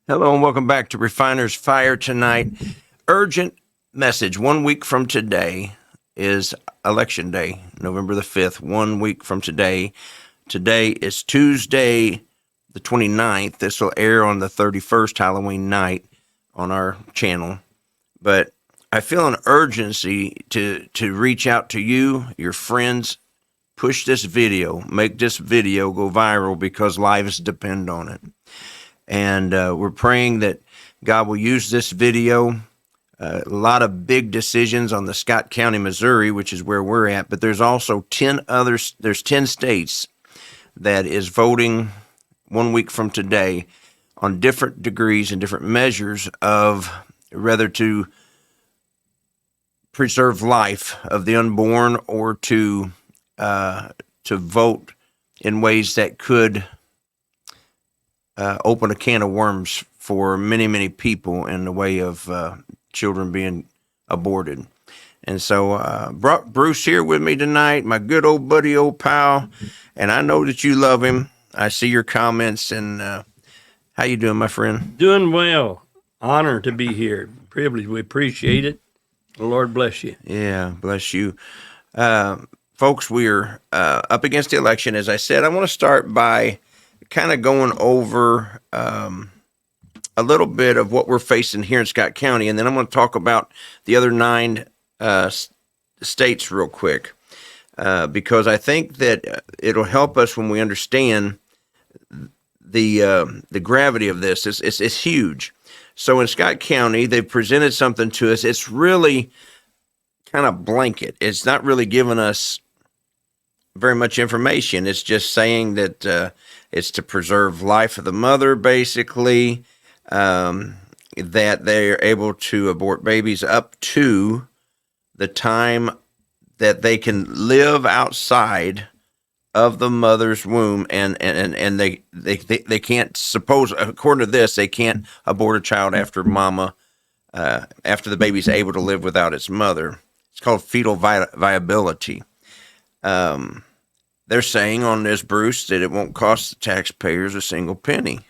Hello and welcome back to Refiner's Fire tonight. Urgent message. 1 week from today is Election Day, November the 5th. 1 week from today. Today is Tuesday, the 29th. This will air on the 31st, Halloween night, on our channel. But I feel an urgency to reach out to you, your friends. Push this video. Make this video go viral because lives depend on it. And we're praying that God will use this video. A lot of big decisions on the Scott County, Missouri, which is where we're at. But there's also 10 others. There's 10 states that is voting 1 week from today on different degrees and different measures of whether to preserve life of the unborn or to vote in ways that could open a can of worms for many, many people in the way of children being aborted. And so brought Bruce here with me tonight, my good old buddy, old pal, and I know that you love him. I see your comments, and how you doing, my friend? Doing well. Honor to be here. Privilege. We appreciate it. The Lord bless you. Yeah, bless you. Folks, we're up against the election. As I said, I want to start by kind of going over a little bit of what we're facing here in Scott County, and then I'm going to talk about the other 9 states real quick, because I think that it'll help us when we understand the gravity of this. It's huge. So in Scott County, they've presented something to us. It's really kind of blanket. It's not really giving us very much information. It's just saying that it's to preserve life of the mother, basically, that they're able to abort babies up to the time that they can live outside of the mother's womb, and they can't, suppose, according to this, they can't abort a child after after the baby's able to live without its mother. It's called fetal viability. They're saying on this, Bruce, that it won't cost the taxpayers a single penny.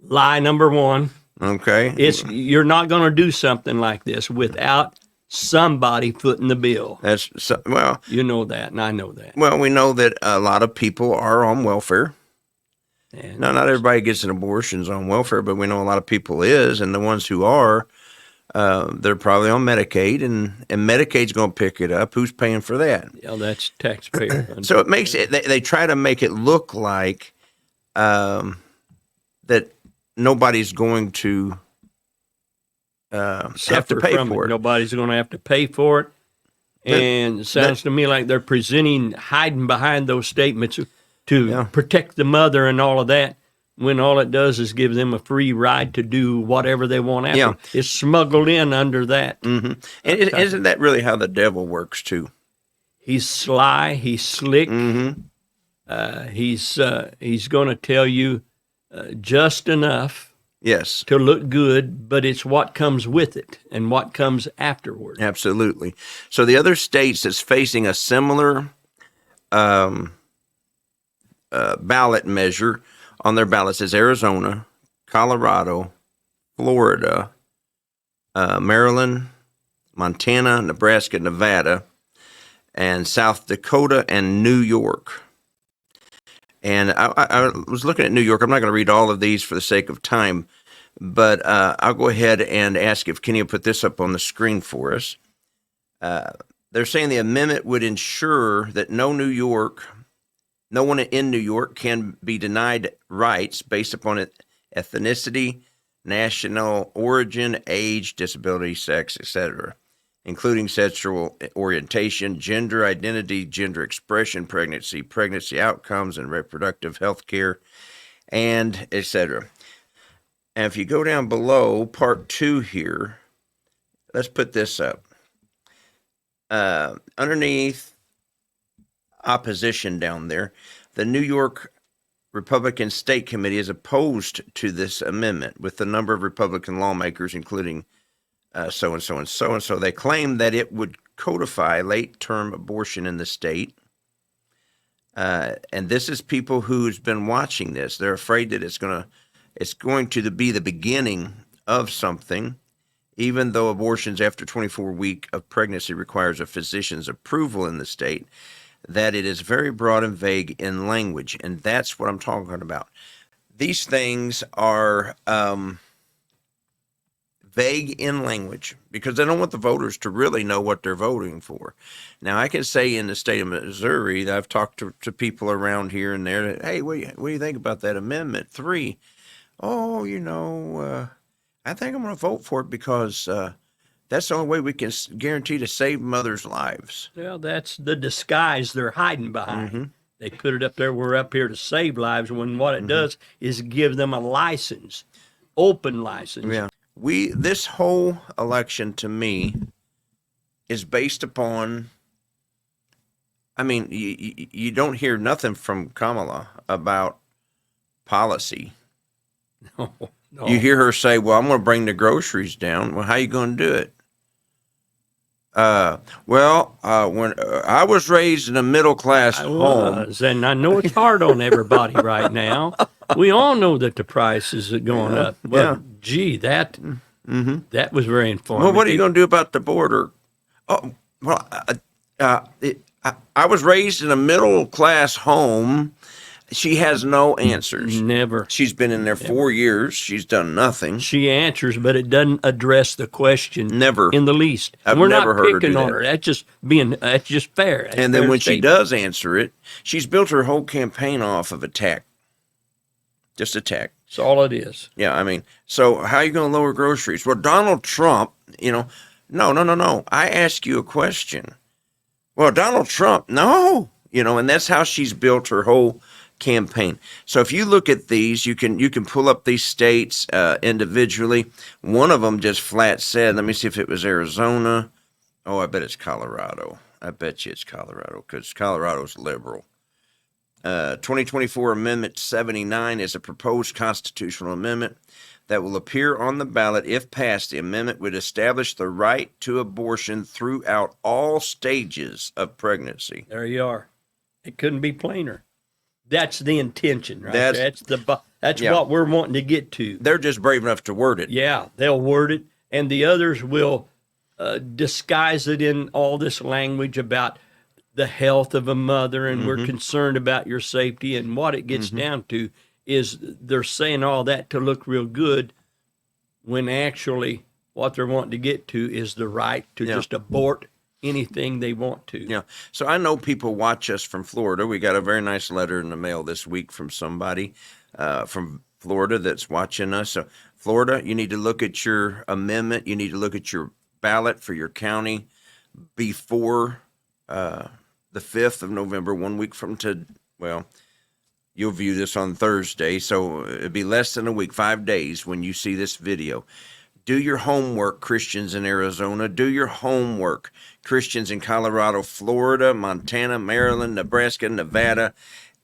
Lie number one. Okay. You're not going to do something like this without somebody footing the bill. Well, you know that, and I know that. Well, we know that a lot of people are on welfare. And now, not everybody gets an abortion on welfare, but we know a lot of people is, and the ones who are, they're probably on Medicaid, and Medicaid's going to pick it up. Who's paying for that? Yeah, that's taxpayer. So it makes it. They try to make it look like that nobody's going to have to pay for it. Nobody's going to have to pay for it. And it sounds to me like they're hiding behind those statements to protect the mother and all of that, when all it does is give them a free ride to do whatever they want after. Yeah. It's smuggled in under that. Mm-hmm. And isn't that really how the devil works, too? He's sly. He's slick. Mm-hmm. He's going to tell you just enough. Yes. To look good, but it's what comes with it and what comes afterward. Absolutely. So the other states that's facing a similar ballot measure on their ballots is Arizona, Colorado, Florida, Maryland, Montana, Nebraska, Nevada, and South Dakota and New York. And I was looking at New York. I'm not going to read all of these for the sake of time, but I'll go ahead and ask if Kenny will put this up on the screen for us. They're saying the amendment would ensure that no one in New York can be denied rights based upon ethnicity, national origin, age, disability, sex, etc., including sexual orientation, gender identity, gender expression, pregnancy outcomes, and reproductive health care, and etc. And if you go down below, part 2 here, let's put this up. Underneath opposition down there, the New York Republican State Committee is opposed to this amendment with a number of Republican lawmakers, including so-and-so and so-and-so. They claim that it would codify late-term abortion in the state. And this is people who's been watching this. They're afraid that it's going to It's going to be the beginning of something, even though abortions after 24 weeks of pregnancy requires a physician's approval in the state, that it is very broad and vague in language. And that's what I'm talking about. These things are vague in language because they don't want the voters to really know what they're voting for. Now, I can say in the state of Missouri that I've talked to people around here and there that, hey, what do you think about that Amendment 3? Oh, I think I'm going to vote for it because that's the only way we can guarantee to save mothers' lives. Well, that's the disguise they're hiding behind. Mm-hmm. They put it up there, we're up here to save lives, when what it does is give them a license, open license. Yeah. This whole election to me is based upon, I mean, you don't hear nothing from Kamala about policy. No. You hear her say, well, I'm going to bring the groceries down. Well, how you going to do it? When I was raised in a middle-class home. And I know it's hard on everybody right now. We all know that the prices are going up. Well, gee, that was very informative. Well, what are you going to do about the border? Oh, well, I was raised in a middle-class home. She has no answers. Never. She's been in there 4 years. She's done nothing. She answers, but it doesn't address the question. Never. In the least. I've We're never not heard her picking do on that. her. That's just fair. That's And then fair when she statement. does answer it, she's built her whole campaign off of attack. Just attack. That's all it is. Yeah, I mean, so how are you going to lower groceries? Well, Donald Trump, no. I ask you a question. Well, Donald Trump, no. And that's how she's built her whole campaign. So if you look at these, you can pull up these states individually. One of them just flat said, let me see if it was Arizona. Oh, I bet it's Colorado. I bet you it's Colorado because Colorado's liberal. 2024 Amendment 79 is a proposed constitutional amendment that will appear on the ballot. If passed, the amendment would establish the right to abortion throughout all stages of pregnancy. There you are. It couldn't be plainer. That's the intention, right? That's yeah. what we're wanting to get to. They're just brave enough to word it. Yeah, they'll word it, and the others will disguise it in all this language about the health of a mother, and we're concerned about your safety. And what it gets down to is they're saying all that to look real good, when actually what they're wanting to get to is the right to just abort anything they want to. Yeah. So I know people watch us from Florida. We got a very nice letter in the mail this week from somebody from Florida that's watching us. So Florida, you need to look at your amendment. You need to look at your ballot for your county before the 5th of November, 1 week from you'll view this on Thursday. So it'd be less than a week, 5 days when you see this video. Do your homework, Christians in Arizona. Do your homework, Christians in Colorado, Florida, Montana, Maryland, Nebraska, Nevada,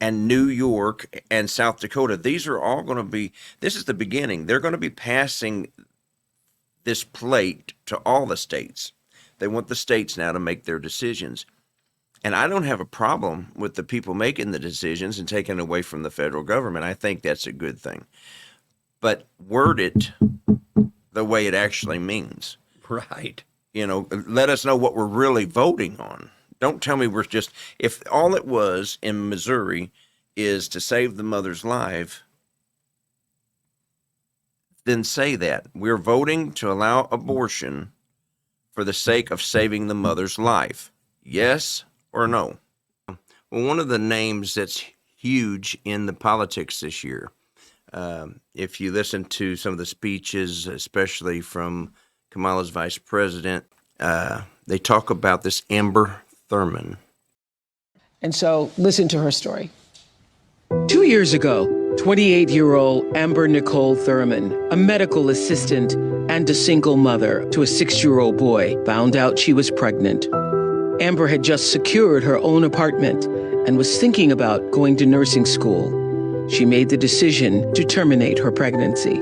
and New York and South Dakota. These are all going to be, this is the beginning. They're going to be passing this plate to all the states. They want the states now to make their decisions. And I don't have a problem with the people making the decisions and taking away from the federal government. I think that's a good thing. But word it the way it actually means. Right. Let us know what we're really voting on. Don't tell me we're just, if all it was in Missouri is to save the mother's life, then say that. We're voting to allow abortion for the sake of saving the mother's life. Yes or no? Well, one of the names that's huge in the politics this year, if you listen to some of the speeches, especially from Kamala's vice president, they talk about this Amber Thurman. And so listen to her story. 2 years ago, 28-year-old Amber Nicole Thurman, a medical assistant and a single mother to a 6-year-old boy, found out she was pregnant. Amber had just secured her own apartment and was thinking about going to nursing school. She made the decision to terminate her pregnancy.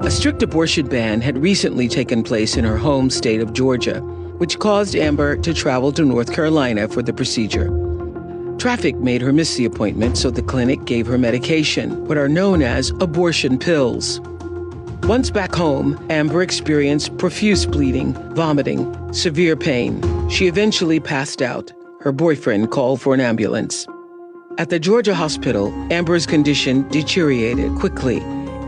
A strict abortion ban had recently taken place in her home state of Georgia, which caused Amber to travel to North Carolina for the procedure. Traffic made her miss the appointment, so the clinic gave her medication, what are known as abortion pills. Once back home, Amber experienced profuse bleeding, vomiting, severe pain. She eventually passed out. Her boyfriend called for an ambulance. At the Georgia hospital, Amber's condition deteriorated quickly.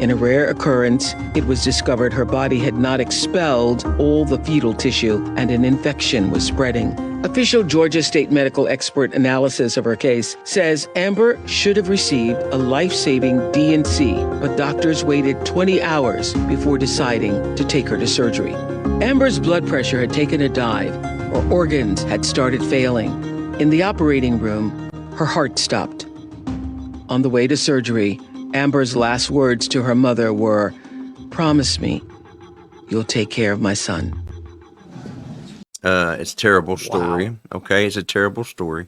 In a rare occurrence, it was discovered her body had not expelled all the fetal tissue and an infection was spreading. Official Georgia State medical expert analysis of her case says Amber should have received a life-saving D&C, but doctors waited 20 hours before deciding to take her to surgery. Amber's blood pressure had taken a dive. Her organs had started failing. In the operating room, her heart stopped. On the way to surgery, Amber's last words to her mother were, "Promise me you'll take care of my son." It's a terrible story. Wow. Okay, it's a terrible story.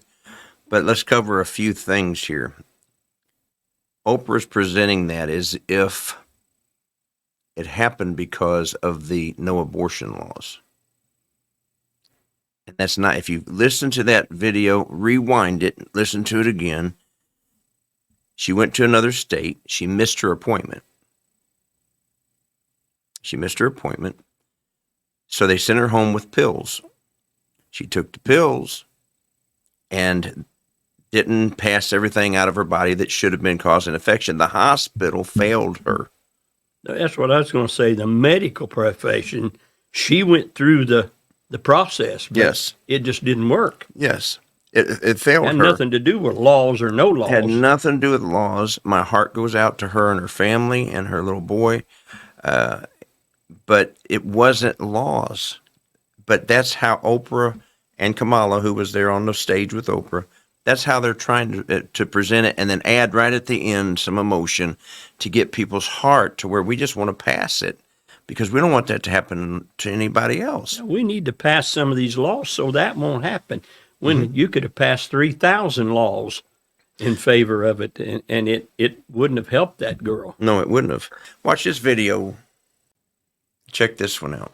But let's cover a few things here. Oprah's presenting that as if it happened because of the no abortion laws. And that's not, if you listen to that video, rewind it, listen to it again. She went to another state. She missed her appointment. So they sent her home with pills. She took the pills and didn't pass everything out of her body that should have been causing infection. The hospital failed her. That's what I was going to say. The medical profession, she went through the process. But Yes. It just didn't work. Yes. It failed Had her. nothing to do with laws or no laws. Had nothing to do with laws. My heart goes out to her and her family and her little boy. But it wasn't laws. But that's how Oprah and Kamala, who was there on the stage with Oprah, that's how they're trying to present it, and then add right at the end some emotion to get people's heart to where we just want to pass it because we don't want that to happen to anybody else. We need to pass some of these laws so that won't happen. When you could have passed 3,000 laws in favor of it, and it wouldn't have helped that girl. No, it wouldn't have. Watch this video. Check this one out.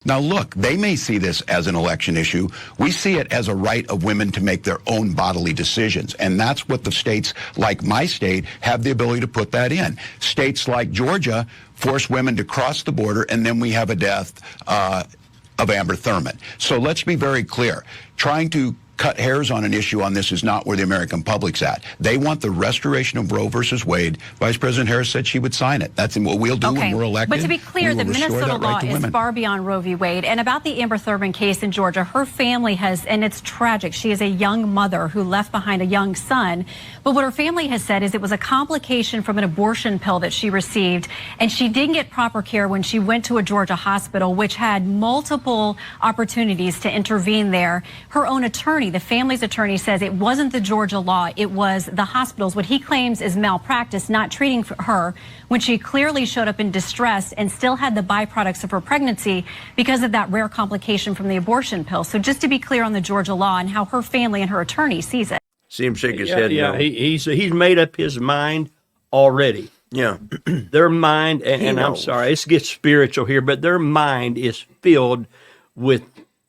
Now, look, they may see this as an election issue. We see it as a right of women to make their own bodily decisions. And that's what the states like my state have the ability to put that in. States like Georgia force women to cross the border, and then we have a death of Amber Thurman. So let's be very clear. Trying to cut hairs on an issue on this is not where the American public's at. They want the restoration of Roe versus Wade. Vice President Harris said she would sign it. That's what we'll do when we're elected. But to be clear, the Minnesota law is far beyond Roe v. Wade. And about the Amber Thurman case in Georgia, her family has, and it's tragic, she is a young mother who left behind a young son. But what her family has said is it was a complication from an abortion pill that she received. And she didn't get proper care when she went to a Georgia hospital, which had multiple opportunities to intervene there. Her own attorney, the family's attorney, says it wasn't the Georgia law, it was the hospitals, what he claims is malpractice, not treating her when she clearly showed up in distress and still had the byproducts of her pregnancy because of that rare complication from the abortion pill. So just to be clear on the Georgia law and how her family and her attorney sees it. See him shake his head. Yeah, No. he's made up his mind already. Yeah. Their mind, and I'm sorry, it gets spiritual here, but their mind is filled with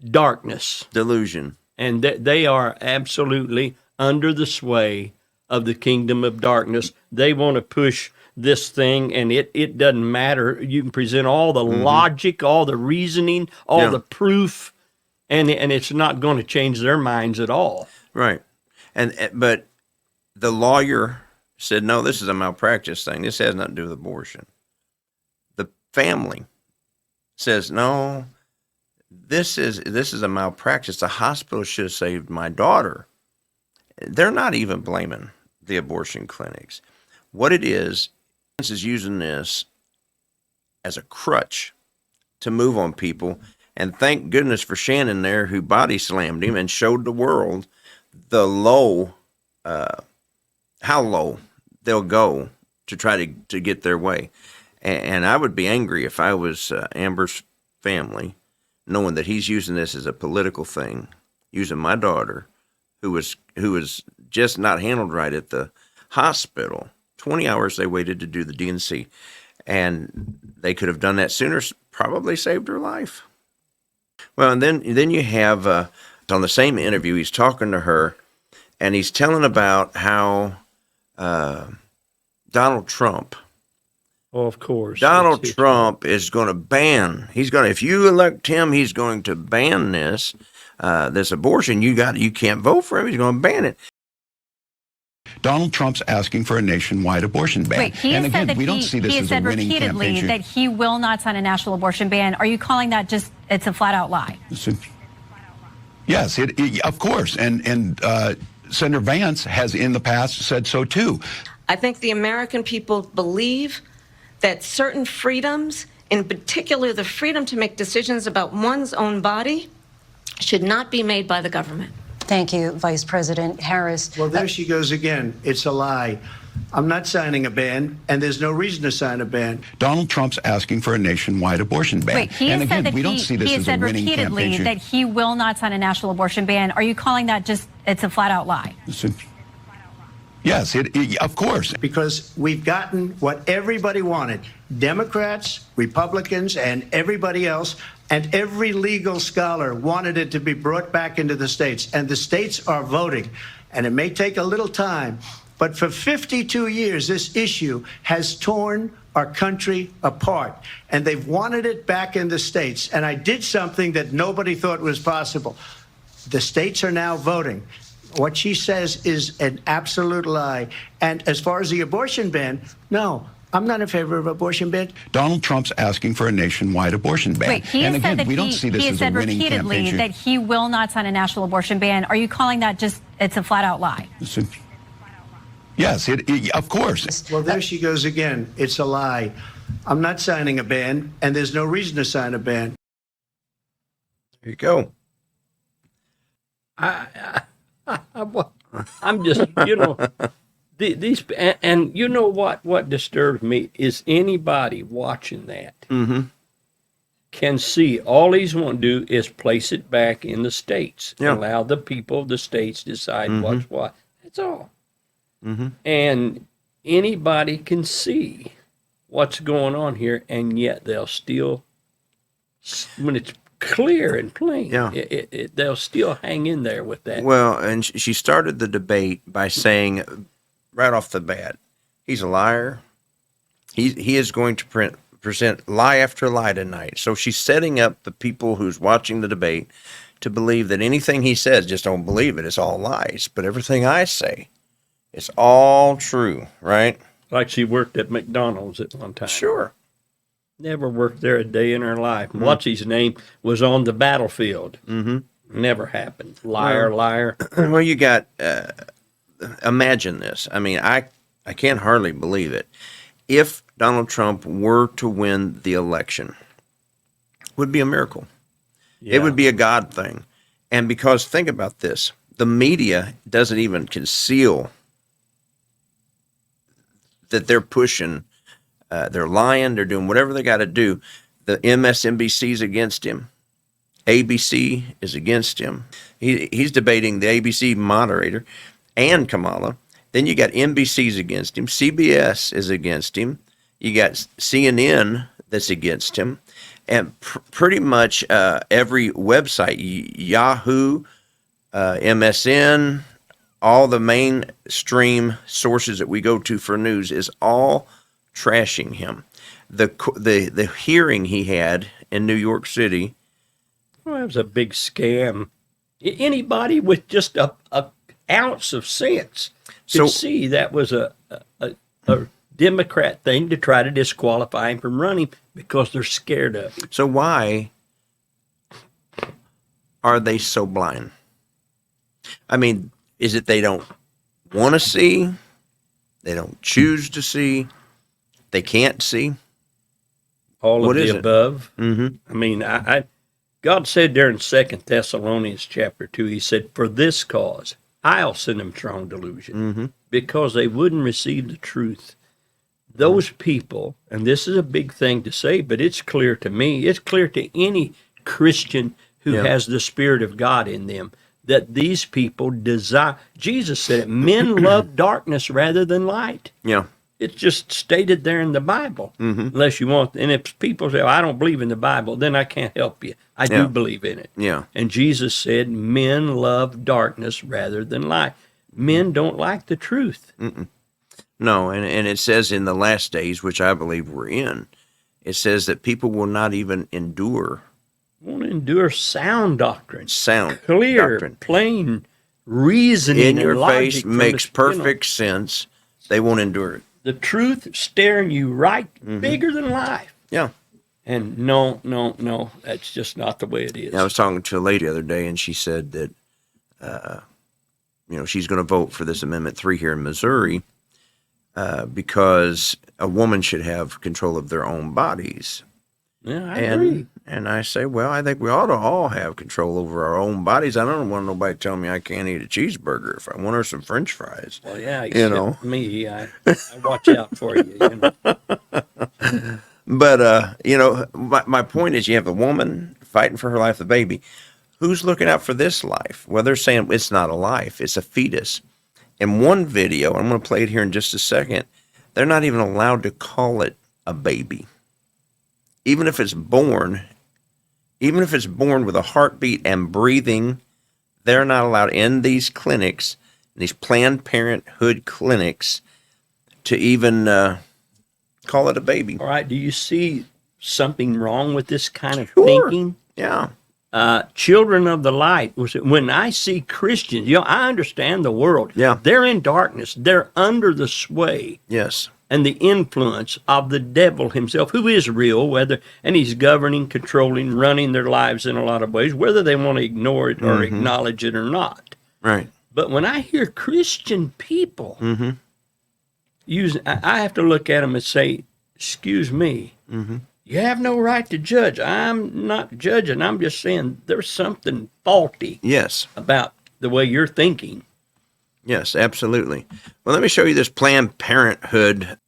darkness. Delusion. And they are absolutely under the sway of the kingdom of darkness. They want to push this thing, and it doesn't matter. You can present all the logic, all the reasoning, all the proof, and it's not going to change their minds at all. Right. But the lawyer said, no, this is a malpractice thing. This has nothing to do with abortion. The family says, no, this is a malpractice. The hospital should have saved my daughter. They're not even blaming the abortion clinics. What it is using this as a crutch to move on people. And thank goodness for Shannon there, who body slammed him and showed the world the low, how low they'll go to try to get their way. And I would be angry if I was Amber's family, knowing that he's using this as a political thing, using my daughter, who was just not handled right at the hospital. 20 hours they waited to do the D&C, and they could have done that sooner, probably saved her life. Well, and then you have, on the same interview, he's talking to her, and he's telling about how Donald Trump. Oh, of course. Donald Trump is going to ban. If you elect him, he's going to ban this abortion. You can't vote for him. He's going to ban it. Donald Trump's asking for a nationwide abortion ban. Wait, he and has again, said that we don't see this he has as a said winning repeatedly campaign. that he will not sign a national abortion ban. Are you calling that it's a flat out lie? Yes, of course. And Senator Vance has in the past said so too. I think the American people believe that certain freedoms, in particular the freedom to make decisions about one's own body, should not be made by the government. Thank you, Vice President Harris. Well, there she goes again. It's a lie. I'm not signing a ban, and there's no reason to sign a ban. Donald Trump's asking for a nationwide abortion ban. Wait, he and has again, said that we don't see this he has as a said winning repeatedly campaign. that he will not sign a national abortion ban. Are you calling that it's a flat out lie? Yes, of course. Because we've gotten what everybody wanted. Democrats, Republicans, and everybody else, and every legal scholar wanted it to be brought back into the states. And the states are voting. And it may take a little time, but for 52 years, this issue has torn our country apart. And they've wanted it back in the states. And I did something that nobody thought was possible. The states are now voting. What she says is an absolute lie. And as far as the abortion ban, no, I'm not in favor of abortion ban. Donald Trump's asking for a nationwide abortion ban. Wait, he and has again, said that we don't see this he has as a said winning repeatedly campaign. that he will not sign a national abortion ban. Are you calling that it's a flat out lie? Yes, of course. Well, there she goes again. It's a lie. I'm not signing a ban, and there's no reason to sign a ban. There you go. I'm just, these, and you know what disturbs me is anybody watching that can see all he's want to do is place it back in the states. Yeah. Allow the people of the states decide what's what. That's all. And anybody can see what's going on here, and yet they'll still, when it's clear and plain, they'll still hang in there with that. Well, and she started the debate by saying right off the bat, he's a liar. He is going to present lie after lie tonight. So she's setting up the people who's watching the debate to believe that anything he says, just don't believe it. It's all lies. But everything I say, it's all true, right? Like she worked at McDonald's at one time. Sure. Never worked there a day in her life. What's his name was on the battlefield. Never happened. Liar, liar. Well, you got, imagine this. I mean, I can't hardly believe it. If Donald Trump were to win the election, it would be a miracle. Yeah. It would be a God thing. And because, think about this, the media doesn't even conceal that they're pushing, they're lying, they're doing whatever they got to do. The MSNBC's against him. ABC is against him. He's debating the ABC moderator and Kamala. Then you got NBC's against him. CBS is against him. You got CNN that's against him. And pretty much every website, Yahoo, MSN, all the mainstream sources that we go to for news is all trashing him. The hearing he had in New York City. Well, it was a big scam. Anybody with just a ounce of sense could see that was a Democrat thing to try to disqualify him from running because they're scared of him. So why are they so blind? I mean, is it they don't want to see? They don't choose to see? They can't see? All What of is the it? above. Mm-hmm. I mean, God said there in 2 Thessalonians chapter 2, he said, for this cause, I'll send them strong delusion because they wouldn't receive the truth. Those people, and this is a big thing to say, but it's clear to me, it's clear to any Christian who has the Spirit of God in them, that these people desire, Jesus said it, men love darkness rather than light. Yeah. It's just stated there in the Bible, unless you want. And if people say, I don't believe in the Bible, then I can't help you. I do believe in it. Yeah. And Jesus said, men love darkness rather than light. men don't like the truth. No, and it says in the last days, which I believe we're in, it says that people will not even endure. Won't endure sound doctrine. Clear, doctrine. Plain reasoning in your and logic face, makes perfect sense. They won't endure it. The truth staring you right, bigger than life. Yeah. And no, that's just not the way it is. I was talking to a lady the other day, and she said that, she's going to vote for this Amendment 3 here in Missouri because a woman should have control of their own bodies. Yeah, I agree. And I say, well, I think we ought to all have control over our own bodies. I don't want nobody telling me I can't eat a cheeseburger if I want her some French fries. Well, yeah, me, I watch out for you. But, my point is you have a woman fighting for her life, the baby. Who's looking out for this life? Well, they're saying it's not a life, it's a fetus. In one video, I'm going to play it here in just a second, they're not even allowed to call it a baby. Even if it's born with a heartbeat and breathing, they're not allowed in these clinics, these Planned Parenthood clinics, to even call it a baby. All right. Do you see something wrong with this kind of Sure. thinking? Yeah. Children of the light. When I see Christians, I understand the world. Yeah. They're in darkness. They're under the sway. Yes. And the influence of the devil himself, who is real, and he's governing, controlling, running their lives in a lot of ways, whether they want to ignore it or acknowledge it or not. Right. But when I hear Christian people I have to look at them and say, excuse me, you have no right to judge. I'm not judging. I'm just saying there's something faulty about the way you're thinking. Yes, absolutely. Well, let me show you this Planned Parenthood.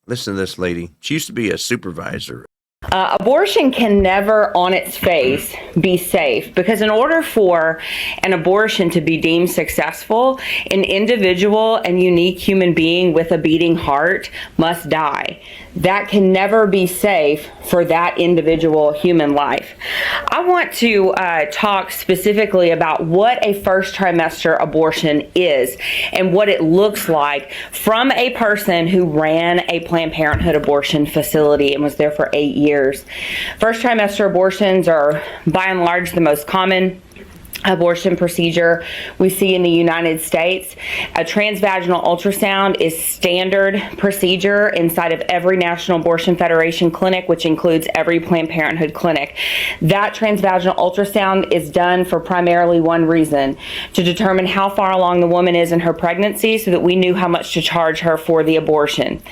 Listen to this lady. She used to be a supervisor. Abortion can never, on its face, be safe because in order for an abortion to be deemed successful, an individual and unique human being with a beating heart must die. That can never be safe for that individual human life. I want to talk specifically about what a first trimester abortion is and what it looks like from a person who ran a Planned Parenthood abortion facility and was there for 8 years. First trimester abortions are by and large the most common abortion procedure we see in the United States. A transvaginal ultrasound is standard procedure inside of every National Abortion Federation clinic, which includes every Planned Parenthood clinic. That transvaginal ultrasound is done for primarily one reason, to determine how far along the woman is in her pregnancy so that we knew how much to charge her for the abortion.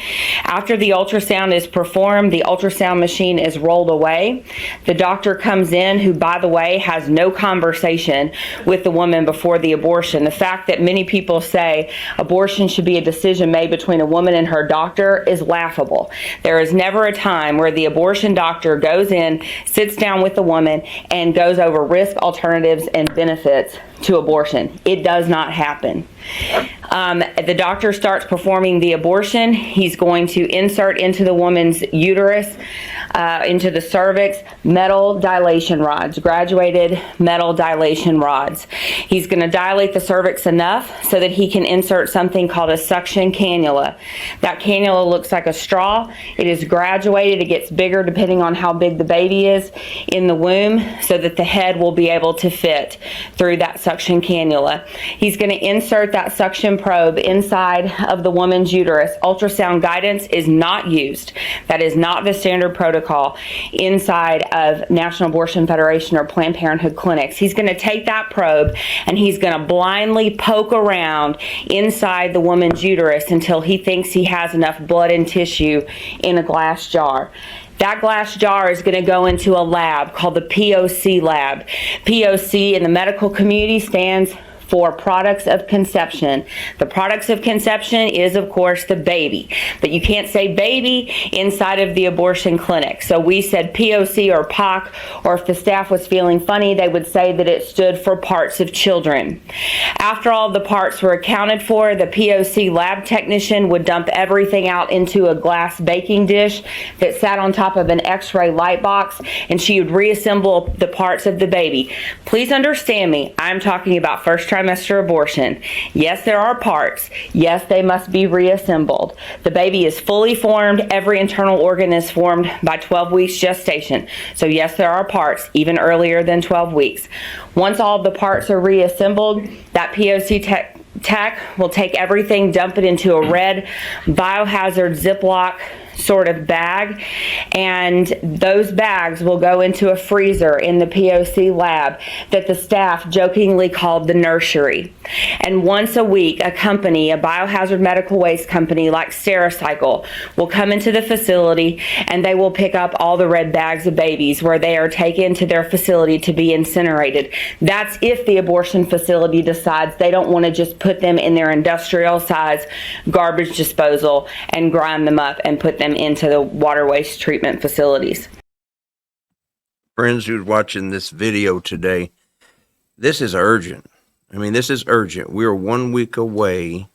After the ultrasound is performed, the ultrasound machine is rolled away. The doctor comes in, who, by the way, has no conversation with the woman before the abortion. The fact that many people say abortion should be a decision made between a woman and her doctor is laughable. There is never a time where the abortion doctor goes in, sits down with the woman, and goes over risk, alternatives, and benefits to abortion. It does not happen. The doctor starts performing the abortion. He's going to insert into the woman's uterus, into the cervix, metal dilation rods, graduated metal dilation rods. He's going to dilate the cervix enough so that he can insert something called a suction cannula. That cannula looks like a straw. It is graduated. It gets bigger depending on how big the baby is in the womb so that the head will be able to fit through that suction cannula. He's going to insert that suction probe inside of the woman's uterus. Ultrasound guidance is not used. That is not the standard protocol inside of National Abortion Federation or Planned Parenthood clinics. He's going to take that probe and he's going to blindly poke around inside the woman's uterus until he thinks he has enough blood and tissue in a glass jar. That glass jar is going to go into a lab called the POC lab. POC in the medical community stands for products of conception. The products of conception is, of course, the baby. But you can't say baby inside of the abortion clinic. So we said POC or POC, or if the staff was feeling funny, they would say that it stood for parts of children. After all the parts were accounted for, the POC lab technician would dump everything out into a glass baking dish that sat on top of an X-ray light box, and she would reassemble the parts of the baby. Please understand me, I'm talking about first trimester trimester abortion. Yes, there are parts. Yes, they must be reassembled. The baby is fully formed. Every internal organ is formed by 12 weeks gestation. So yes, there are parts, even earlier than 12 weeks. Once all of the parts are reassembled, that POC tech will take everything, dump it into a red biohazard Ziploc sort of bag, and those bags will go into a freezer in the POC lab that the staff jokingly called the nursery. And once a week, a biohazard medical waste company like Stericycle will come into the facility, and they will pick up all the red bags of babies where they are taken to their facility to be incinerated. That's if the abortion facility decides they don't want to just put them in their industrial size garbage disposal and grind them up and put them into the water waste treatment facilities. Friends who's watching this video today, this is urgent. I mean, this is urgent. We are 1 week away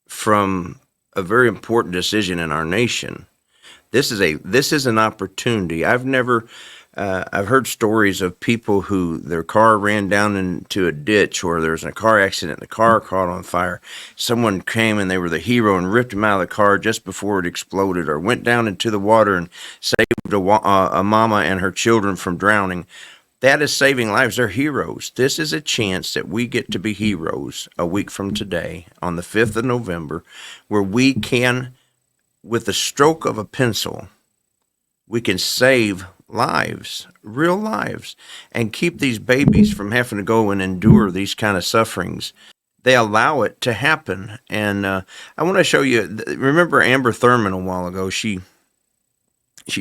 from a very important decision in our nation. This is an opportunity. I've heard stories of people who their car ran down into a ditch, or there was a car accident, the car caught on fire. Someone came and they were the hero and ripped them out of the car just before it exploded, or went down into the water and saved a mama and her children from drowning. That is saving lives. They're heroes. This is a chance that we get to be heroes a week from today, on the 5th of November, where we can, with the stroke of a pencil, we can save lives, real lives, and keep these babies from having to go and endure these kind of sufferings. They allow it to happen. And I want to show you, remember Amber Thurman a while ago? She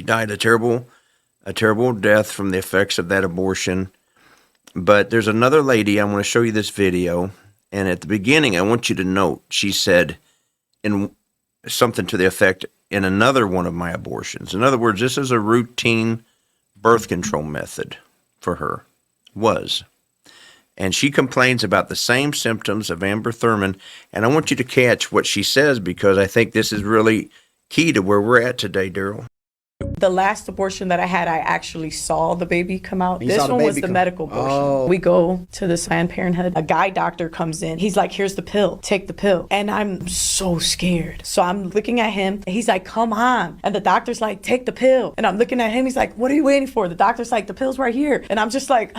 died a terrible death from the effects of that abortion. But there's another lady, I want to show you this video. And at the beginning, I want you to note, she said in something to the effect, in another one of my abortions. In other words, this is a routine birth control method for her, was. And she complains about the same symptoms of Amber Thurman. And I want you to catch what she says, because I think this is really key to where we're at today, Daryl. The last abortion that I had, I actually saw the baby come out. This one was the medical abortion. Oh. We go to this Planned Parenthood. A guy doctor comes in. He's like, here's the pill. Take the pill. And I'm so scared. So I'm looking at him. He's like, come on. And the doctor's like, take the pill. And I'm looking at him. He's like, what are you waiting for? The doctor's like, the pill's right here. And I'm just like,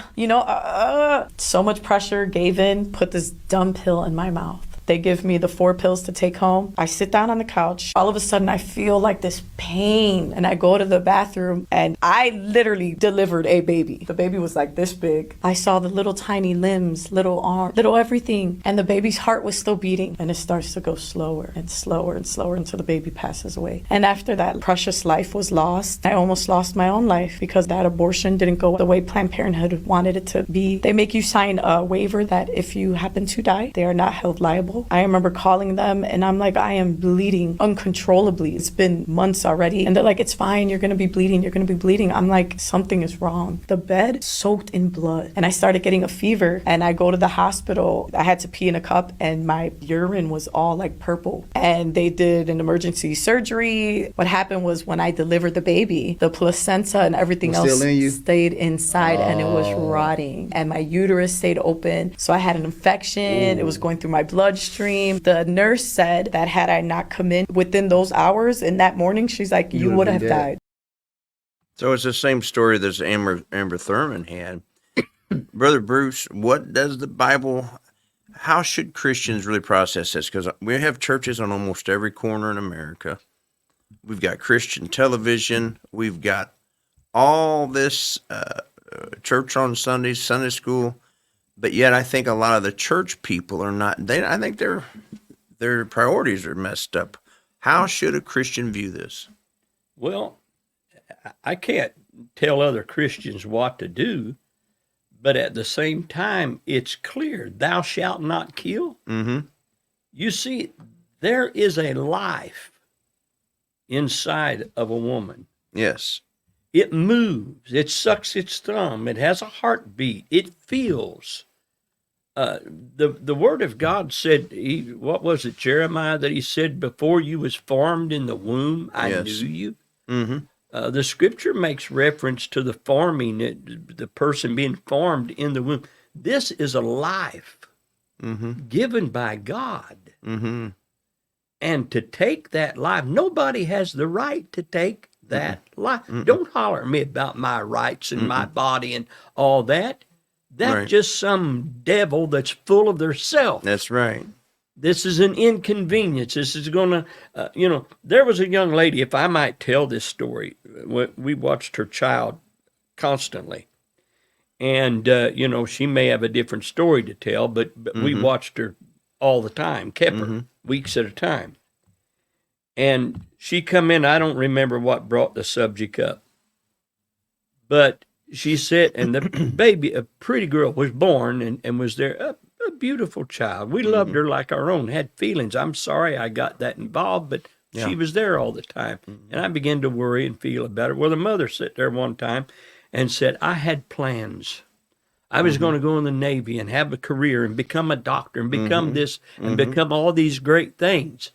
so much pressure, gave in, put this dumb pill in my mouth. They give me the 4 pills to take home. I sit down on the couch. All of a sudden, I feel like this pain. And I go to the bathroom, and I literally delivered a baby. The baby was like this big. I saw the little tiny limbs, little arm, little everything. And the baby's heart was still beating. And it starts to go slower and slower and slower until the baby passes away. And after that precious life was lost, I almost lost my own life, because that abortion didn't go the way Planned Parenthood wanted it to be. They make you sign a waiver that if you happen to die, they are not held liable. I remember calling them, and I'm like, I am bleeding uncontrollably. It's been months already. And they're like, it's fine. You're going to be bleeding. You're going to be bleeding. I'm like, something is wrong. The bed soaked in blood. And I started getting a fever, and I go to the hospital. I had to pee in a cup, and my urine was all like purple. And they did an emergency surgery. What happened was, when I delivered the baby, the placenta and everything else stayed inside, and it was rotting. And my uterus stayed open. So I had an infection. It was going through my bloodstream. The nurse said that had I not come in within those hours in that morning, she's like, you would have died. So it's the same story that Amber Thurman had. Brother Bruce, what does the Bible, how should Christians really process this? Because we have churches on almost every corner in America. We've got Christian television. We've got all this church on Sundays, Sunday school. But yet I think a lot of the church people are not, I think their priorities are messed up. How should a Christian view this? Well, I can't tell other Christians what to do, but at the same time, it's clear, thou shalt not kill. Mm-hmm. You see, there is a life inside of a woman. Yes. It moves. It sucks its thumb. It has a heartbeat. It feels. The Word of God said, what was it, Jeremiah, that he said, before you was formed in the womb, I knew you? Mm-hmm. The scripture makes reference to the forming, the person being formed in the womb. This is a life given by God. And to take that life, nobody has the right to take that life. Don't holler at me about my rights and my body and all that. That's just some devil that's full of theirself. That's right. This is an inconvenience. This is going to, there was a young lady, if I might tell this story, we watched her child constantly. And, she may have a different story to tell, but we watched her all the time, kept her weeks at a time. And she come in, I don't remember what brought the subject up, but she said, and the baby, a pretty girl, was born and was there, a beautiful child. We loved her like our own, had feelings. I'm sorry I got that involved, but she was there all the time. And I began to worry and feel about it. Well, the mother sat there one time and said, I had plans. I was going to go in the Navy and have a career and become a doctor and become this and become all these great things.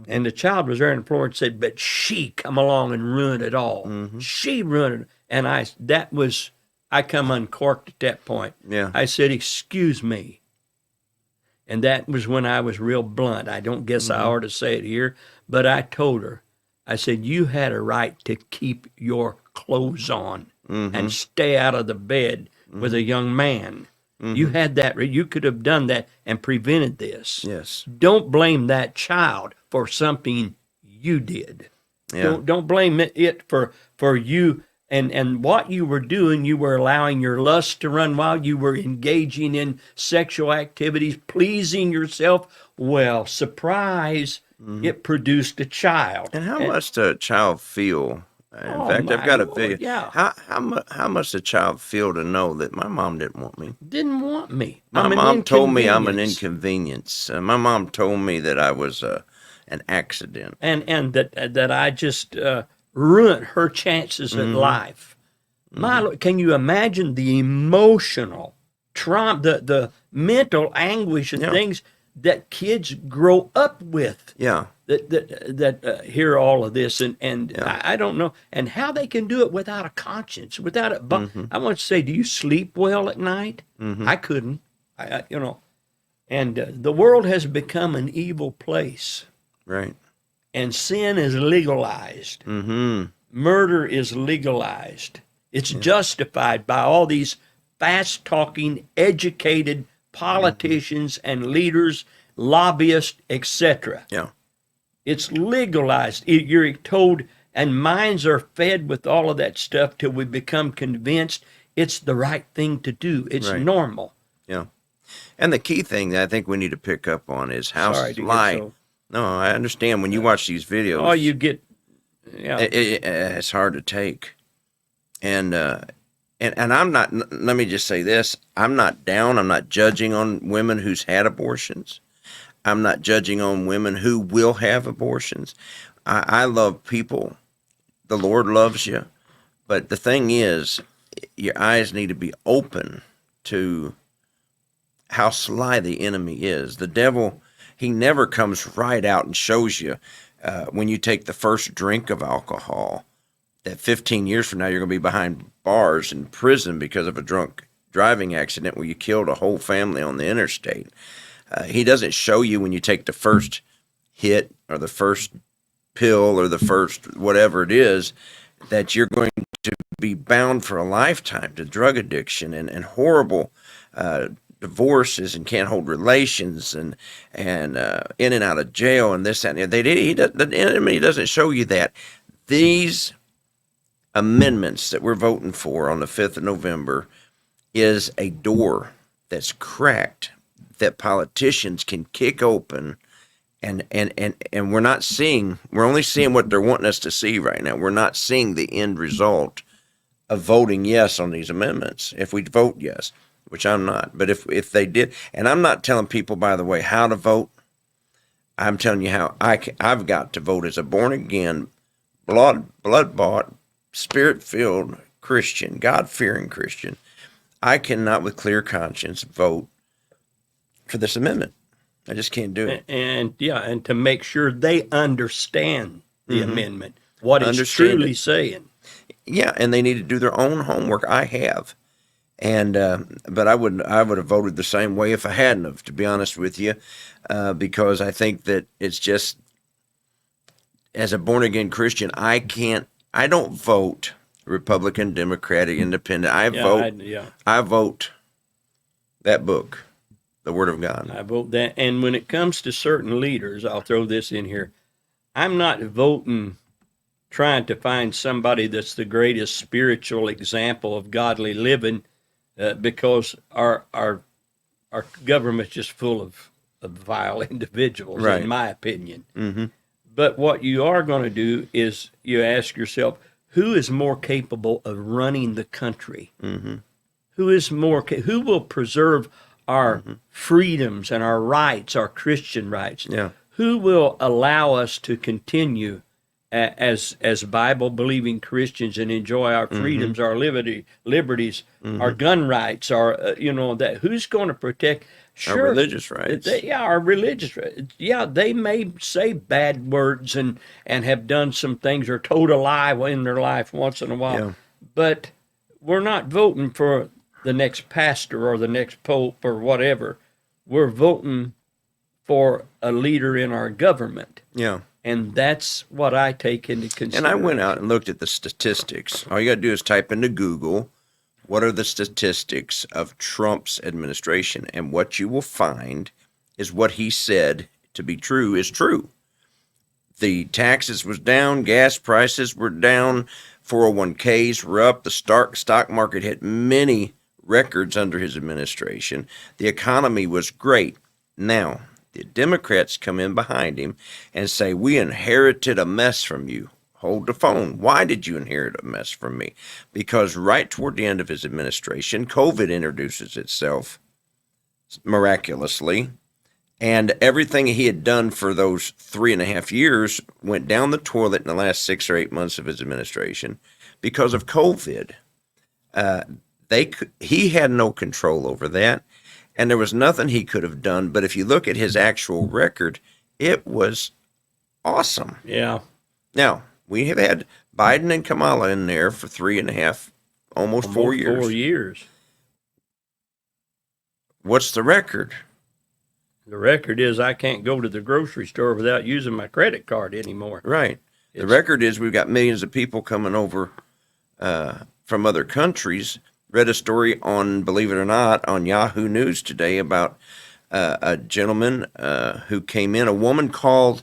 And the child was there on the floor and said, but she come along and ruined it all. She ruined it. And I come uncorked at that point. Yeah. I said, excuse me. And that was when I was real blunt. I don't guess I ought to say it here, but I told her, I said, you had a right to keep your clothes on and stay out of the bed with a young man. You had that. You could have done that and prevented this. Yes. Don't blame that child for something you did. Yeah. Don't blame it for you and what you were doing. You were allowing your lust to run wild. You were engaging in sexual activities, pleasing yourself. Well, surprise, it produced a child. And how must a child feel? In fact, I've got a figure. Yeah. How must a child feel to know that my mom didn't want me? Didn't want me. My mom told me I'm an inconvenience. My mom told me that I was an accident. And that I just ruined her chances at life. My Lord, can you imagine the emotional trauma, the mental anguish and things that kids grow up with? Yeah. That hear all of this and I don't know, and how they can do it without a conscience, without it. I want to say, do you sleep well at night? I couldn't. And the world has become an evil place. Right. And sin is legalized. Murder is legalized. It's justified by all these fast-talking, educated politicians and leaders, lobbyists, etc. Yeah. It's legalized. You're told, and minds are fed with all of that stuff till we become convinced it's the right thing to do. It's normal. Yeah. And the key thing that I think we need to pick up on is how slight. No, I understand when you watch these videos. Oh, you get, it's hard to take. And I'm not, let me just say this, I'm not down, I'm not judging on women who's had abortions. I'm not judging on women who will have abortions. I love people. The Lord loves you. But the thing is, your eyes need to be open to how sly the enemy is. The devil, he never comes right out and shows you when you take the first drink of alcohol that 15 years from now you're going to be behind bars in prison because of a drunk driving accident where you killed a whole family on the interstate. He doesn't show you when you take the first hit or the first pill or the first whatever it is that you're going to be bound for a lifetime to drug addiction and horrible divorces and can't hold relations and in and out of jail and this and that. The enemy doesn't show you that. These amendments that we're voting for on the 5th of November is a door that's cracked that politicians can kick open, and we're only seeing what they're wanting us to see right now. We're not seeing the end result of voting yes on these amendments. If we vote yes, which I'm not, but if they did, and I'm not telling people, by the way, how to vote. I'm telling you how I've got to vote as a born again, blood bought, spirit filled Christian, God fearing Christian. I cannot, with clear conscience, vote for this amendment. I just can't do it. And to make sure they understand the amendment, what it's truly saying. Yeah, and they need to do their own homework. I have. And but I would have voted the same way if I hadn't have, to be honest with you, because I think that it's just, as a born again Christian, I don't vote Republican, Democratic, Independent. I vote that book, the Word of God. I vote that. And when it comes to certain leaders, I'll throw this in here. I'm not voting trying to find somebody that's the greatest spiritual example of godly living, because our government's just full of vile individuals, Right. in my opinion. Mm-hmm. But what you are going to do is you ask yourself, who is more capable of running the country? Mm-hmm. Who will preserve our freedoms and our rights, our Christian rights? Yeah. Who will allow us to continue as Bible believing Christians and enjoy our freedoms, our liberties, our gun rights, our that who's going to protect our religious rights? Our religious rights. Yeah, they may say bad words and have done some things or told a lie in their life once in a while, Yeah. but we're not voting for the next pastor or the next pope or whatever. We're voting for a leader in our government. Yeah. And that's what I take into consideration. And I went out and looked at the statistics. All you got to do is type into Google, what are the statistics of Trump's administration? And what you will find is what he said to be true is true. The taxes was down, gas prices were down, 401ks were up, the stock market hit many records under his administration. The economy was great. Now, the Democrats come in behind him and say, we inherited a mess from you. Hold the phone. Why did you inherit a mess from me? Because right toward the end of his administration, COVID introduces itself miraculously, and everything he had done for those 3.5 years went down the toilet in the last 6 or 8 months of his administration because of COVID. He had no control over that. And there was nothing he could have done. But if you look at his actual record, it was awesome. Yeah. Now, we have had Biden and Kamala in there for 3.5, almost 4 years. 4 years. What's the record? The record is I can't go to the grocery store without using my credit card anymore. Right. The record is we've got millions of people coming over from other countries. Read a story on, believe it or not, on Yahoo News today about a gentleman who came in. A woman called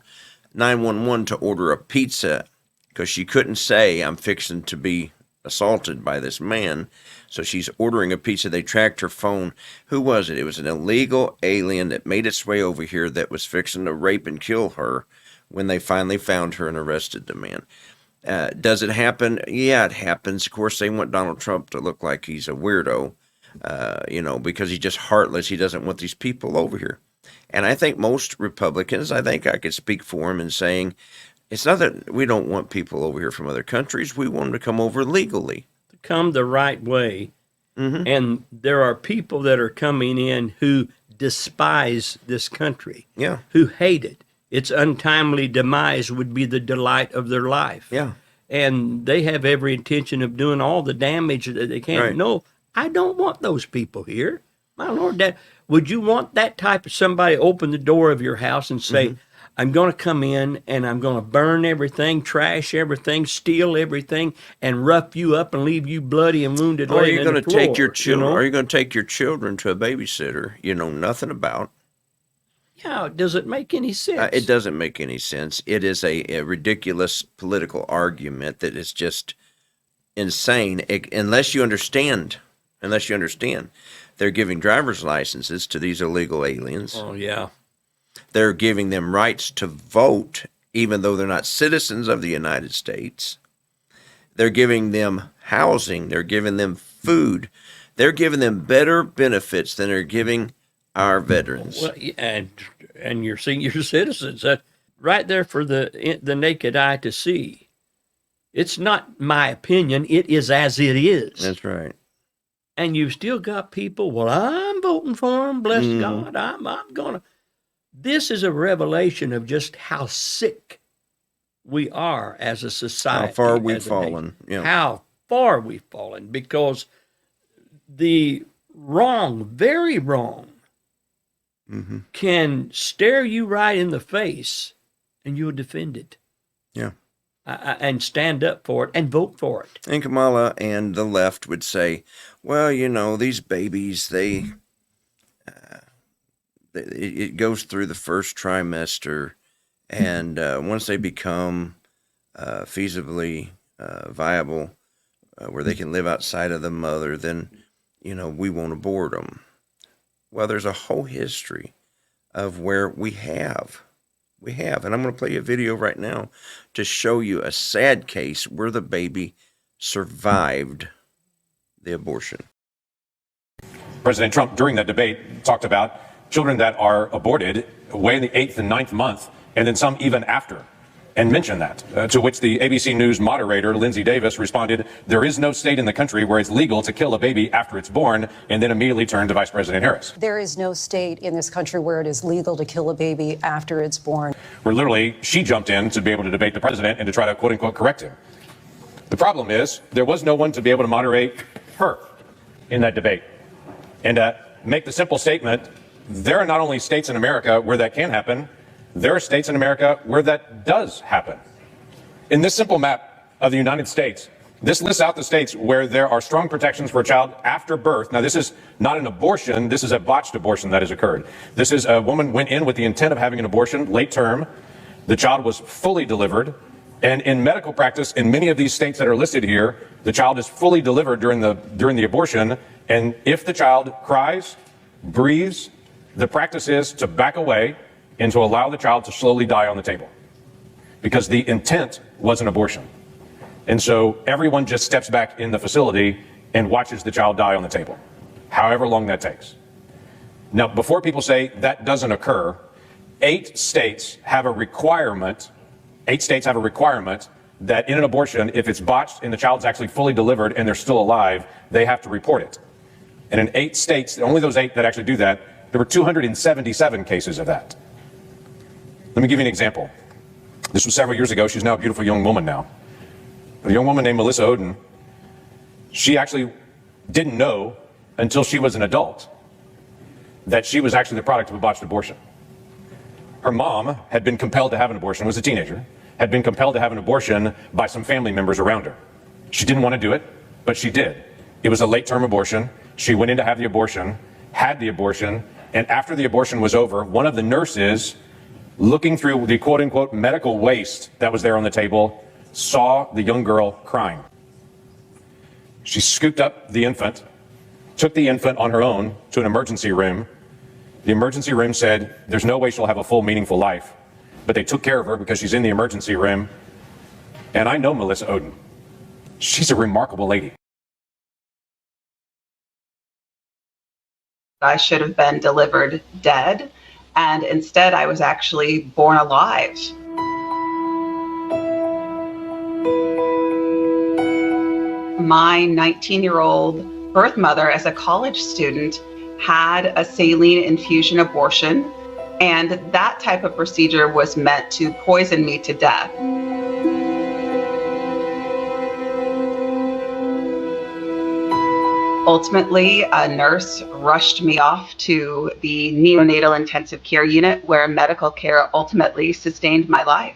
911 to order a pizza because she couldn't say, I'm fixing to be assaulted by this man. So she's ordering a pizza. They tracked her phone. Who was it? It was an illegal alien that made its way over here that was fixing to rape and kill her when they finally found her and arrested the man. Does it happen? Yeah, it happens. Of course, they want Donald Trump to look like he's a weirdo, because he's just heartless. He doesn't want these people over here. And I think most Republicans, I think I could speak for them in saying, it's not that we don't want people over here from other countries. We want them to come over legally. To come the right way. Mm-hmm. And there are people that are coming in who despise this country. Yeah. Who hate it. Its untimely demise would be the delight of their life. Yeah. And they have every intention of doing all the damage that they can. Right. No, I don't want those people here. My Lord, would you want that type of somebody open the door of your house and say, I'm going to come in and I'm going to burn everything, trash everything, steal everything, and rough you up and leave you bloody and wounded? Or are you going to take your children? Are you going to take your children to a babysitter you know nothing about? Yeah, does it make any sense? It doesn't make any sense. It is a ridiculous political argument that is just insane. Unless you understand, they're giving driver's licenses to these illegal aliens. Oh, yeah. They're giving them rights to vote, even though they're not citizens of the United States. They're giving them housing. They're giving them food. They're giving them better benefits than they're giving our veterans. Well, and your senior citizens, that right there for the naked eye to see. It's not my opinion. It is as it is. That's right. And you've still got people, well, I'm voting for him. Bless God. I'm going to. This is a revelation of just how sick we are as a society. How far we've fallen. Yeah. How far we've fallen, because the wrong, very wrong, can stare you right in the face and you'll defend it. Yeah. And stand up for it and vote for it. And Kamala and the left would say, well, you know, these babies, it goes through the first trimester, and once they become feasibly viable, where they can live outside of the mother, then, you know, we won't abort them. Well, there's a whole history of where we have, and I'm going to play you a video right now to show you a sad case where the baby survived the abortion. President Trump, during that debate, talked about children that are aborted way in the 8th and 9th month, and then some even after, and mentioned that, to which the ABC News moderator, Lindsay Davis, responded, there is no state in the country where it's legal to kill a baby after it's born, and then immediately turned to Vice President Harris. There is no state in this country where it is legal to kill a baby after it's born. Where literally she jumped in to be able to debate the president and to try to quote unquote correct him. The problem is there was no one to be able to moderate her in that debate and make the simple statement, there are not only states in America where that can happen, there are states in America where that does happen. In this simple map of the United States, this lists out the states where there are strong protections for a child after birth. Now, this is not an abortion. This is a botched abortion that has occurred. This is a woman went in with the intent of having an abortion, late term. The child was fully delivered. And in medical practice, in many of these states that are listed here, the child is fully delivered during the abortion. And if the child cries, breathes, the practice is to back away and to allow the child to slowly die on the table, because the intent was an abortion. And so everyone just steps back in the facility and watches the child die on the table, however long that takes. Now, before people say that doesn't occur, 8 states have a requirement that in an abortion, if it's botched and the child's actually fully delivered and they're still alive, they have to report it. And in 8 states, only those 8 that actually do that, there were 277 cases of that. Let me give you an example. This was several years ago. She's now a beautiful young woman now. A young woman named Melissa Oden, she actually didn't know until she was an adult that she was actually the product of a botched abortion. Her mom had been compelled to have an abortion, was a teenager, had been compelled to have an abortion by some family members around her. She didn't want to do it, but she did. It was a late-term abortion. She went in to have the abortion, had the abortion, and after the abortion was over, one of the nurses, looking through the quote-unquote medical waste that was there on the table, saw the young girl crying. She scooped up the infant, took the infant on her own to an emergency room. The emergency room said, there's no way she'll have a full, meaningful life. But they took care of her because she's in the emergency room. And I know Melissa Oden. She's a remarkable lady. I should have been delivered dead, and instead I was actually born alive. My 19-year-old birth mother, as a college student, had a saline infusion abortion, and that type of procedure was meant to poison me to death. Ultimately, a nurse rushed me off to the neonatal intensive care unit, where medical care ultimately sustained my life.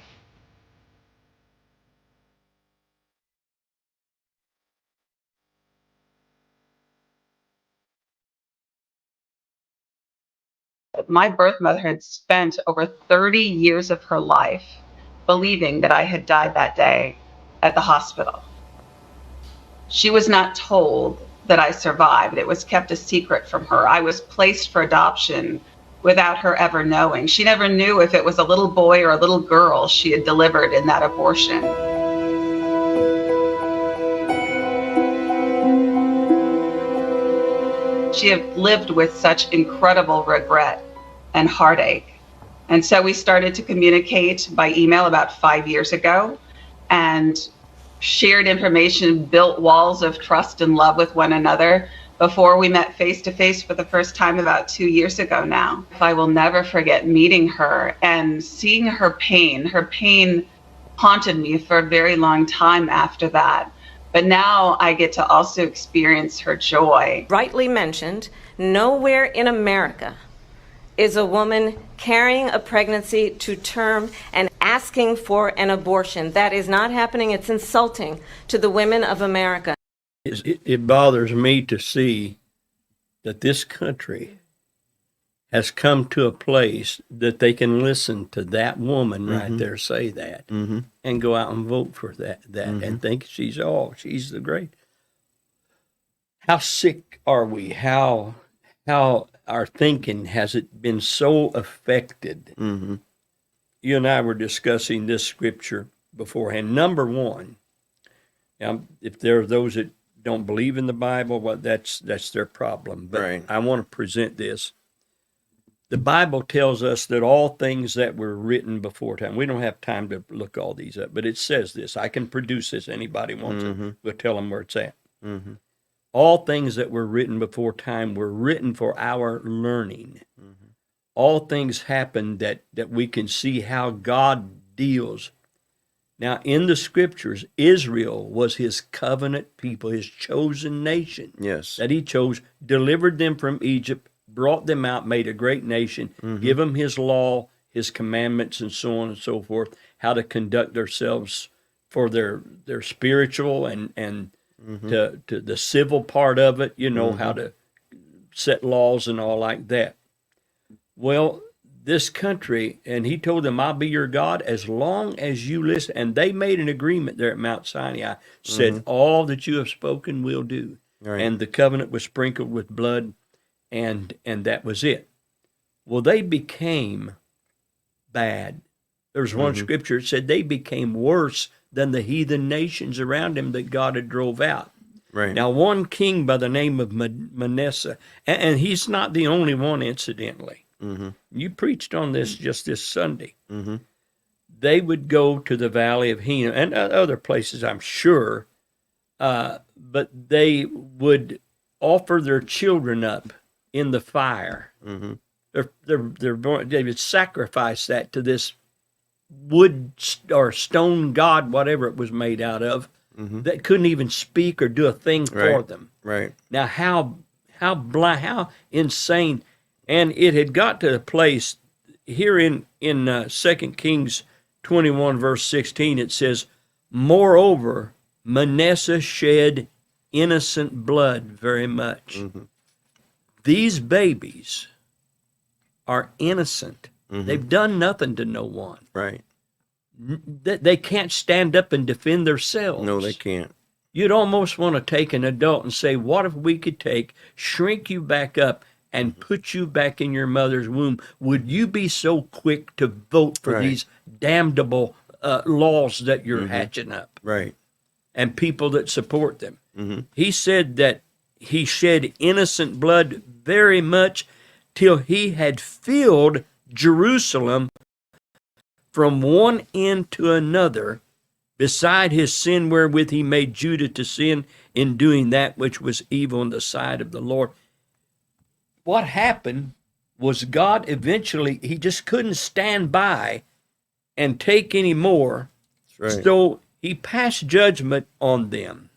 My birth mother had spent over 30 years of her life believing that I had died that day at the hospital. She was not told that I survived. It was kept a secret from her. I was placed for adoption without her ever knowing. She never knew if it was a little boy or a little girl she had delivered in that abortion. She had lived with such incredible regret and heartache. And so we started to communicate by email about 5 years ago, and shared information, built walls of trust and love with one another before we met face to face for the first time about 2 years ago now. I will never forget meeting her and seeing her pain. Her pain haunted me for a very long time after that. But now I get to also experience her joy. Rightly mentioned, nowhere in America is a woman carrying a pregnancy to term and asking for an abortion. That is not happening. It's insulting to the women of America. It bothers me to see that this country has come to a place that they can listen to that woman right there say that and go out and vote for that and think she's the great. How sick are we? How our thinking has it been so affected? You and I were discussing this scripture beforehand. Number one, if there are those that don't believe in the Bible, well, that's their problem. But I want to present this. The Bible tells us that all things that were written before time, we don't have time to look all these up, but it says this. I can produce this. Anybody wants it, we'll tell them where it's at. All things that were written before time were written for our learning. All things happen that we can see how God deals. Now, in the scriptures, Israel was his covenant people, his chosen nation. Yes. That he chose, delivered them from Egypt, brought them out, made a great nation, give them his law, his commandments, and so on and so forth, how to conduct themselves for their spiritual and to the civil part of it, how to set laws and all like that. Well, this country, and he told them, I'll be your God as long as you listen. And they made an agreement there at Mount Sinai, said, all that you have spoken we'll do. Right. And the covenant was sprinkled with blood, and that was it. Well, they became bad. There's one scripture that said they became worse than the heathen nations around him that God had drove out. Right. Now, one king by the name of Manasseh, and he's not the only one, incidentally. You preached on this just this Sunday. They would go to the Valley of Hinnom and other places, I'm sure, but they would offer their children up in the fire. They would sacrifice that to this wood or stone god, whatever it was made out of, that couldn't even speak or do a thing for them. Right. Now, how blind, how insane. And it had got to a place here in 2 Kings 21, verse 16, it says, moreover, Manasseh shed innocent blood very much. These babies are innocent. They've done nothing to no one. Right. They can't stand up and defend themselves. No, they can't. You'd almost want to take an adult and say, what if we could shrink you back up and put you back in your mother's womb? Would you be so quick to vote for these damnable laws that you're hatching up? Right. And people that support them. He said that he shed innocent blood very much till he had filled Jerusalem from one end to another, beside his sin wherewith he made Judah to sin in doing that which was evil in the sight of the Lord. What happened was God eventually, he just couldn't stand by and take any more. That's right. So he passed judgment on them.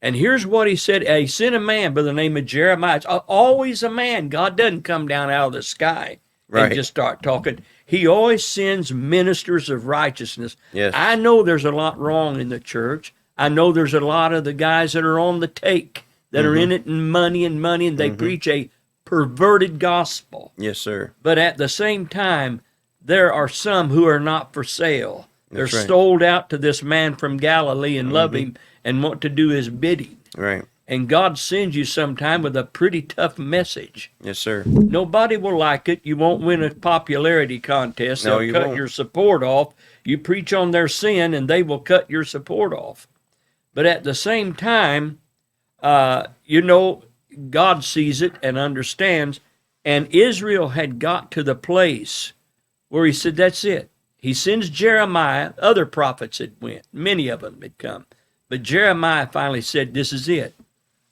And here's what he said. He sent a man by the name of Jeremiah. It's always a man. God doesn't come down out of the sky and just start talking. He always sends ministers of righteousness. Yes. I know there's a lot wrong in the church. I know there's a lot of the guys that are on the take, that are in it and money, and they preach a perverted gospel. Yes, sir. But at the same time, there are some who are not for sale. They're That's right. sold out to this man from Galilee and love him and want to do his bidding. Right. And God sends you sometime with a pretty tough message. Yes, sir. Nobody will like it. You won't win a popularity contest. No, They'll you cut won't. your support off. You preach on their sin, and they will cut your support off. But at the same time, God sees it and understands. And Israel had got to the place where he said, that's it. He sends Jeremiah. Other prophets had went. Many of them had come. But Jeremiah finally said, this is it.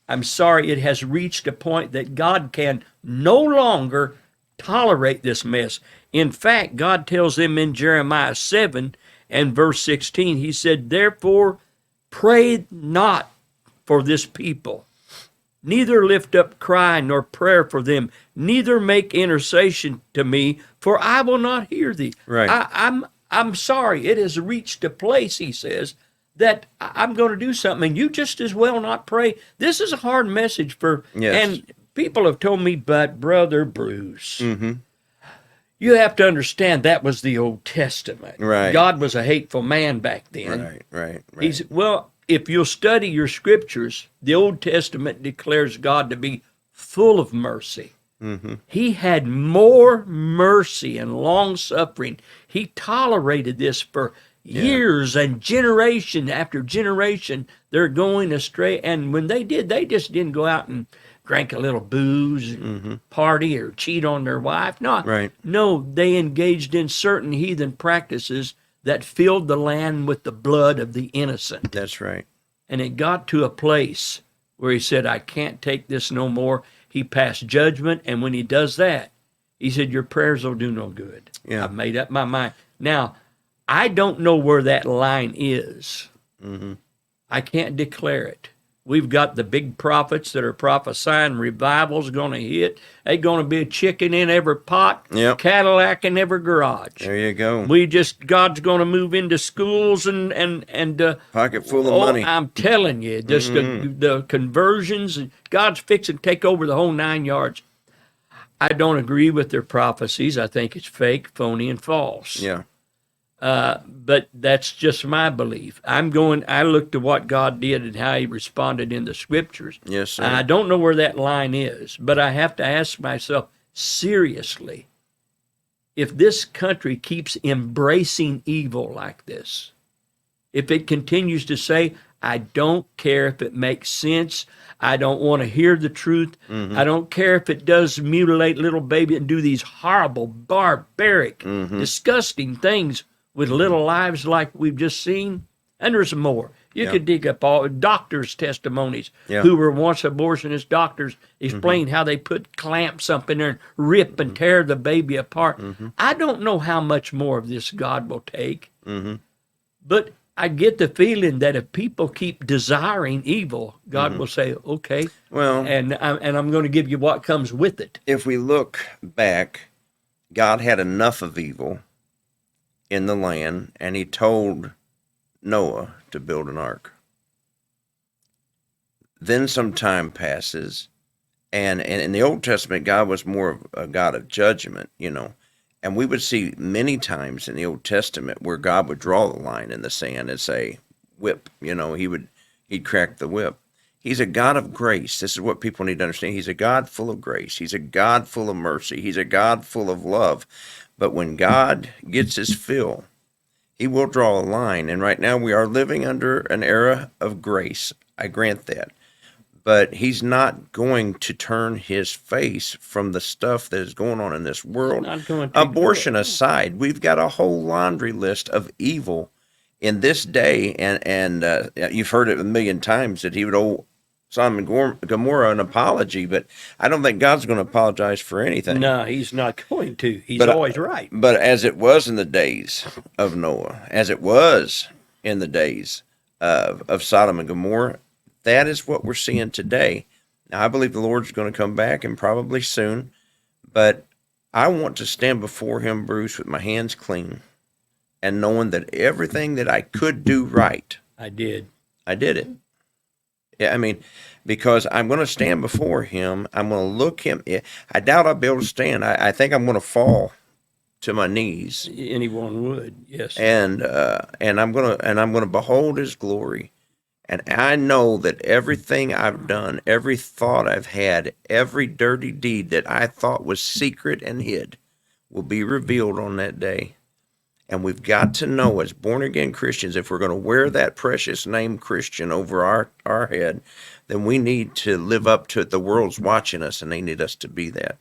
I'm sorry, it has reached a point that God can no longer tolerate this mess. In fact, God tells them in Jeremiah 7 and verse 16, he said, therefore, pray not for this people, neither lift up cry nor prayer for them, neither make intercession to me, for I will not hear thee. Right. I'm sorry. It has reached a place, he says, that I'm going to do something, and you just as well not pray. This is a hard message for, and people have told me, but Brother Bruce, you have to understand that was the Old Testament. Right. God was a hateful man back then. Right. Well, if you'll study your scriptures, the Old Testament declares God to be full of mercy. He had more mercy and long suffering. He tolerated this for years and generation after generation. They're going astray. And when they did, they just didn't go out and drank a little booze, party, or cheat on their wife. No, they engaged in certain heathen practices that filled the land with the blood of the innocent. That's right. And it got to a place where he said, I can't take this no more. He passed judgment, and when he does that, he said, your prayers will do no good. Yeah. I've made up my mind. Now, I don't know where that line is. I can't declare it. We've got the big prophets that are prophesying revival's going to hit. There's going to be a chicken in every pot, Cadillac in every garage. There you go. God's going to move into schools and pocket full of money. I'm telling you, just the conversions. God's fixing to take over the whole 9 yards. I don't agree with their prophecies. I think it's fake, phony, and false. Yeah. But that's just my belief. I look to what God did and how he responded in the scriptures. Yes, sir. I don't know where that line is, but I have to ask myself seriously, if this country keeps embracing evil like this, if it continues to say, I don't care if it makes sense, I don't want to hear the truth, I don't care if it does mutilate little baby and do these horrible, barbaric, disgusting things with little lives like we've just seen, and there's more. You could dig up all doctors' testimonies who were once abortionist doctors, explain how they put clamps up in there and rip and tear the baby apart. I don't know how much more of this God will take, but I get the feeling that if people keep desiring evil, God will say, okay, well, and I'm going to give you what comes with it. If we look back, God had enough of evil in the land, and he told Noah to build an ark. Then some time passes, and in the Old Testament, God was more of a God of judgment, and we would see many times in the Old Testament where God would draw the line in the sand and say, whip, he'd crack the whip. He's a God of grace. This is what people need to understand. He's a God full of grace. He's a God full of mercy. He's a God full of love. But when God gets his fill, he will draw a line. And right now we are living under an era of grace. I grant that. But he's not going to turn his face from the stuff that is going on in this world. Abortion aside, we've got a whole laundry list of evil in this day. And you've heard it a million times that he would owe Sodom and Gomorrah an apology, but I don't think God's going to apologize for anything. No, he's not going to. He's always right. But as it was in the days of Noah, as it was in the days of Sodom and Gomorrah, that is what we're seeing today. Now, I believe the Lord's going to come back, and probably soon, but I want to stand before him, Bruce, with my hands clean and knowing that everything that I could do right, I did it. Yeah, because I'm going to stand before him. I'm going to look him. I doubt I'll be able to stand. I think I'm going to fall to my knees. Anyone would, yes. And I'm going to behold his glory. And I know that everything I've done, every thought I've had, every dirty deed that I thought was secret and hid will be revealed on that day. And we've got to know as born-again Christians, if we're going to wear that precious name Christian over our head, then we need to live up to it. The world's watching us, and they need us to be that.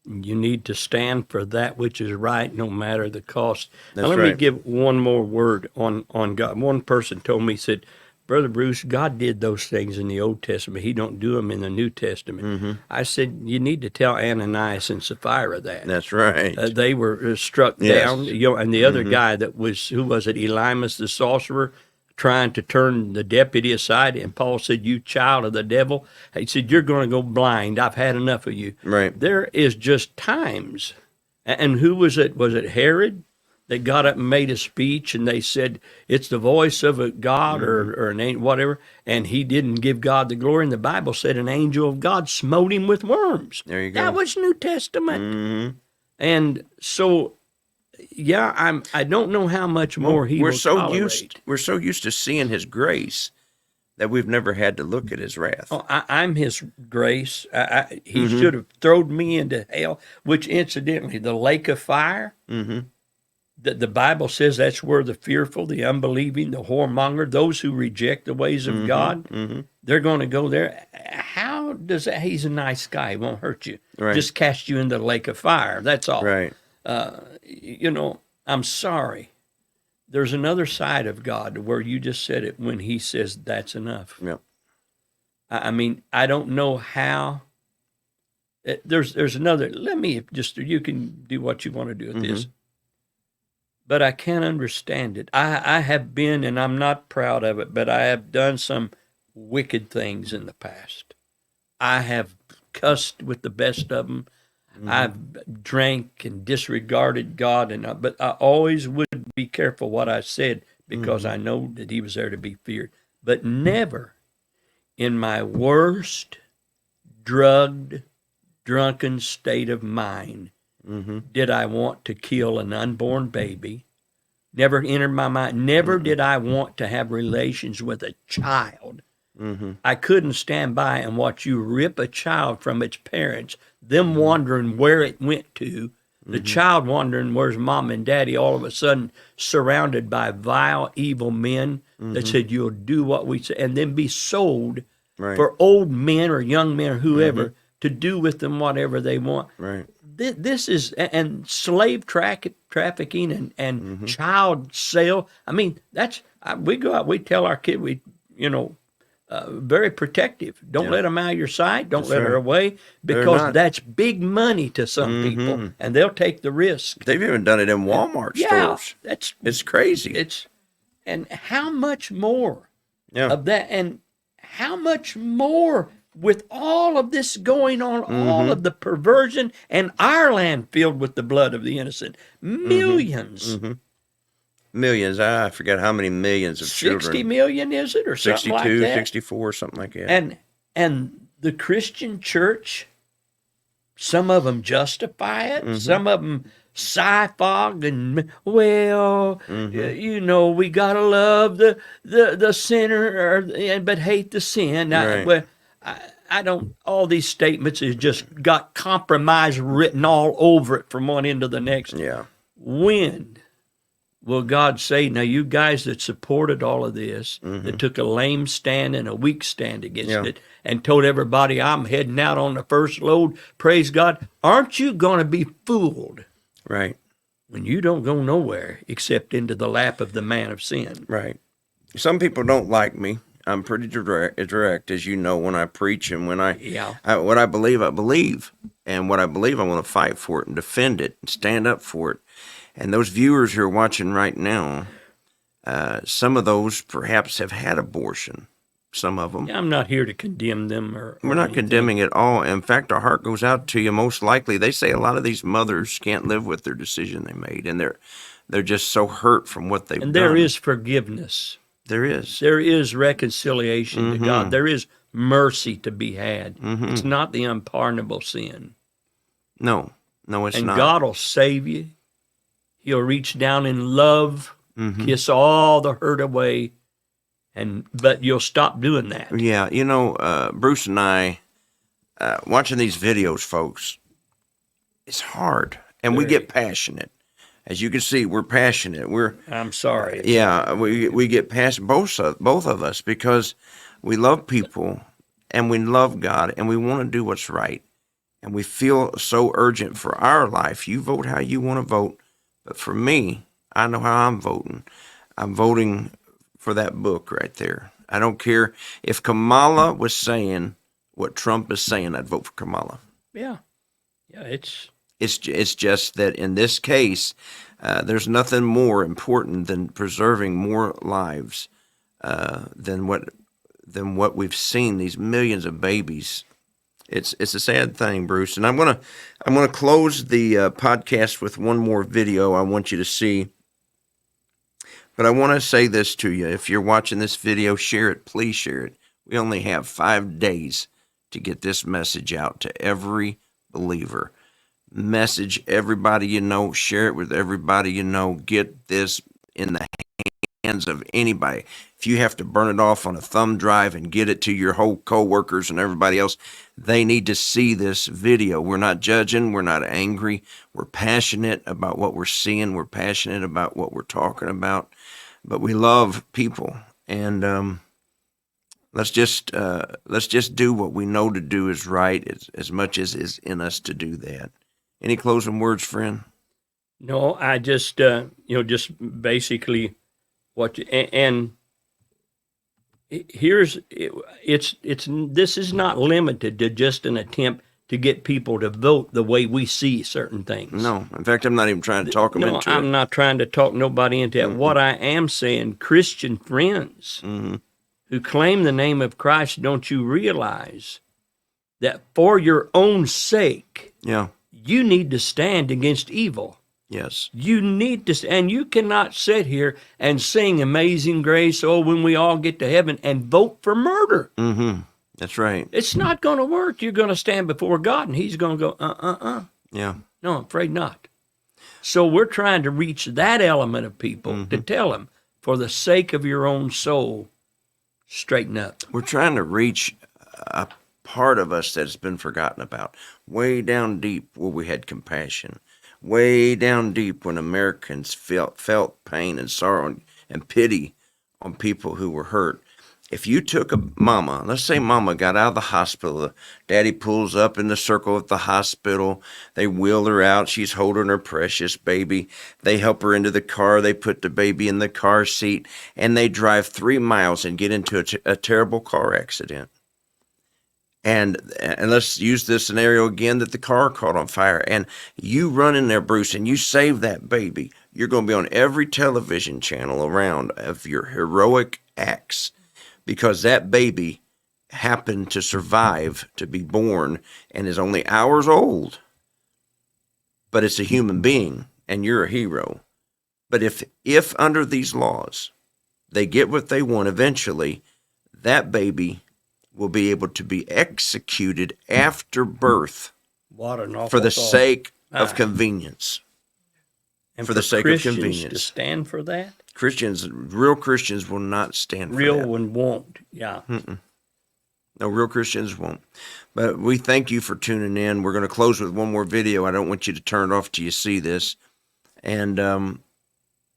You need to stand for that which is right, no matter the cost. That's now, let right. me give one more word on God. One person told me, said, Brother Bruce, God did those things in the Old Testament. He don't do them in the New Testament. I said, you need to tell Ananias and Sapphira that. That's right. They were struck down. And the other guy who was it, Elymas the sorcerer, trying to turn the deputy aside, and Paul said, "You child of the devil." He said, "You're going to go blind. I've had enough of you." Right. There is just times, and who was it? Was it Herod that got up and made a speech, and they said it's the voice of a God or an angel, whatever, and he didn't give God the glory. And the Bible said an angel of God smote him with worms. There you go. That was New Testament, and so. Yeah, I don't know how much more he will tolerate. We're so used to seeing his grace that we've never had to look at his wrath. Oh, I'm his grace. He should have thrown me into hell, which incidentally, the lake of fire, the Bible says that's where the fearful, the unbelieving, the whoremonger, those who reject the ways of God, they're going to go there. How does that? He's a nice guy. He won't hurt you. Right. Just cast you into the lake of fire. That's all. Right. I'm sorry. There's another side of God where you just said it when he says that's enough. Yeah. I mean, I don't know how. There's another. Let me just. You can do what you want to do with this. But I can't understand it. I have been, and I'm not proud of it, but I have done some wicked things in the past. I have cussed with the best of them. I've drank and disregarded God, but I always would be careful what I said because I know that he was there to be feared. But never in my worst drugged, drunken state of mind did I want to kill an unborn baby. Never entered my mind. Never did I want to have relations with a child. I couldn't stand by and watch you rip a child from its parents, them wondering where it went to, the child wondering where's mom and daddy, all of a sudden surrounded by vile, evil men that said, you'll do what we say, and then be sold for old men or young men or whoever to do with them whatever they want. Right. This is, and slave trafficking and child sale. I mean, we go out, we tell our kid, very protective. Don't let them out of your sight. Don't let her away, because that's big money to some people, and they'll take the risk. They've even done it in Walmart stores. It's crazy. And how much more of that, and how much more with all of this going on, all of the perversion, and our land filled with the blood of the innocent. Millions. Millions. I forget how many millions of 60 children. 60 million, is it? Or 62, something like that? 64, something like that. And the Christian church, some of them justify it. Some of them sci-fog and, we got to love the sinner but hate the sin. Right. I don't, all these statements has just got compromise written all over it from one end to the next. Yeah. When will God say, now you guys that supported all of this, that took a lame stand and a weak stand against it, and told everybody I'm heading out on the first load, praise God, aren't you going to be fooled? Right. When you don't go nowhere except into the lap of the man of sin. Right. Some people don't like me. I'm pretty direct, as you know, when I preach, and when what I believe, and what I believe, I want to fight for it and defend it and stand up for it. And those viewers who are watching right now, some of those perhaps have had abortion. Some of them. Yeah, I'm not here to condemn them We're not condemning at all. In fact, our heart goes out to you. Most likely, they say a lot of these mothers can't live with their decision they made, and they're just so hurt from what they've done. And there is forgiveness. There is. There is reconciliation to God. There is mercy to be had. It's not the unpardonable sin. No, it's and not. And God will save you. He'll reach down in love, kiss all the hurt away, but you'll stop doing that. Yeah, Bruce and I, watching these videos, folks, it's hard, and we get passionate. As you can see, we're passionate. I'm sorry. We get passionate, both of us, because we love people and we love God and we want to do what's right. And we feel so urgent for our life. You vote how you want to vote. But for me, I know how I'm voting. I'm voting for that book right there. I don't care if Kamala was saying what Trump is saying, I'd vote for Kamala. Yeah, It's just that in this case, there's nothing more important than preserving more lives than what we've seen. These millions of babies. It's a sad thing, Bruce. And I'm gonna close the podcast with one more video I want you to see. But I want to say this to you: if you're watching this video, share it. Please share it. We only have 5 days to get this message out to every believer. Message everybody you know. Share it with everybody you know. Get this in the hands of anybody. If you have to burn it off on a thumb drive and get it to your whole co-workers and everybody else, they need to see this video. We're not judging. We're not angry. We're passionate about what we're seeing. We're passionate about what we're talking about. But we love people, and let's just do what we know to do is right, as much as is in us to do that. Any closing words, friend? No, I just just basically what you, and here's it's this is not limited to just an attempt to get people to vote the way we see certain things. No, in fact, I'm not even trying to talk them into it. I'm not trying to talk nobody into it. What I am saying, Christian friends who claim the name of Christ, don't you realize that for your own sake, you need to stand against evil. Yes. You need to, and you cannot sit here and sing Amazing Grace, when we all get to heaven, and vote for murder. Mm-hmm. That's right. It's not going to work. You're going to stand before God, and he's going to go, Yeah. No, I'm afraid not. So we're trying to reach that element of people to tell them, for the sake of your own soul, straighten up. We're trying to reach a part of us that's been forgotten about. Way down deep where we had compassion. Way down deep when Americans felt pain and sorrow and pity on people who were hurt. If you took a mama, let's say mama got out of the hospital, daddy pulls up in the circle at the hospital, they wheel her out, she's holding her precious baby, they help her into the car, they put the baby in the car seat, and they drive 3 miles and get into a terrible car accident. And let's use this scenario again, that the car caught on fire, and you run in there, Bruce, and you save that baby. You're going to be on every television channel around of your heroic acts, because that baby happened to survive to be born and is only hours old. But it's a human being, and you're a hero. But if under these laws they get what they want, eventually that baby will be able to be executed after birth for the sake of convenience. And for the sake of convenience. To stand for that? Real Christians will not stand for that. Real one won't, yeah. No, real Christians won't. But we thank you for tuning in. We're going to close with one more video. I don't want you to turn it off till you see this. And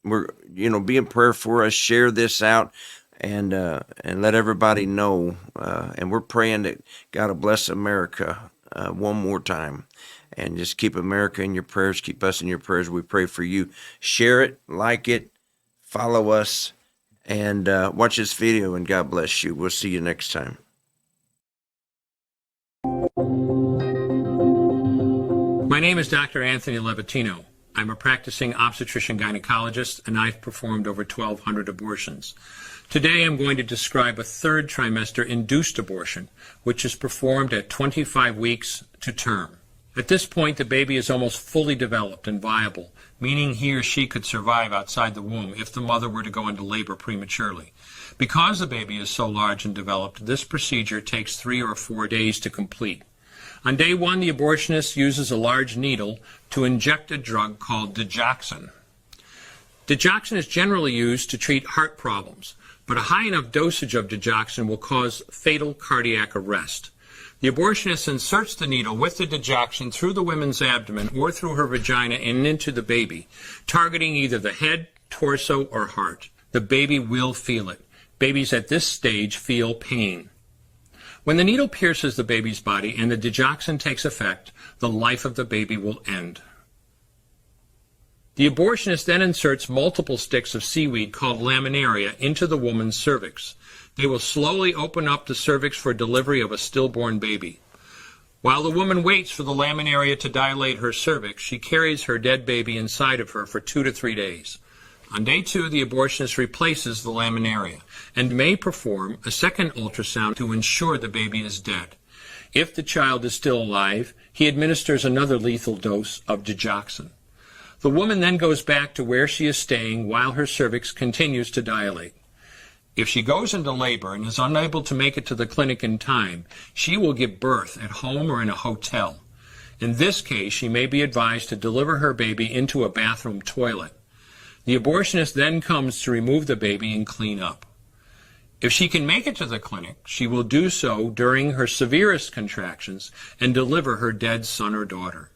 be in prayer for us. Share this out. And let everybody know. And we're praying that God will bless America one more time. And just keep America in your prayers. Keep us in your prayers. We pray for you. Share it, like it, follow us, and watch this video, and God bless you. We'll see you next time. My name is Dr. Anthony Levatino. I'm a practicing obstetrician gynecologist, and I've performed over 1,200 abortions. Today I'm going to describe a third trimester induced abortion, which is performed at 25 weeks to term. At this point, the baby is almost fully developed and viable, meaning he or she could survive outside the womb if the mother were to go into labor prematurely. Because the baby is so large and developed, this procedure takes 3 or 4 days to complete. On day 1, the abortionist uses a large needle to inject a drug called digoxin. Digoxin is generally used to treat heart problems, but a high enough dosage of digoxin will cause fatal cardiac arrest. The abortionist inserts the needle with the digoxin through the woman's abdomen or through her vagina and into the baby, targeting either the head, torso, or heart. The baby will feel it. Babies at this stage feel pain. When the needle pierces the baby's body and the digoxin takes effect, the life of the baby will end. The abortionist then inserts multiple sticks of seaweed called laminaria into the woman's cervix. They will slowly open up the cervix for delivery of a stillborn baby. While the woman waits for the laminaria to dilate her cervix, she carries her dead baby inside of her for 2 to 3 days. On day 2, the abortionist replaces the laminaria and may perform a second ultrasound to ensure the baby is dead. If the child is still alive, he administers another lethal dose of digoxin. The woman then goes back to where she is staying while her cervix continues to dilate. If she goes into labor and is unable to make it to the clinic in time, she will give birth at home or in a hotel. In this case, she may be advised to deliver her baby into a bathroom toilet. The abortionist then comes to remove the baby and clean up. If she can make it to the clinic, she will do so during her severest contractions and deliver her dead son or daughter.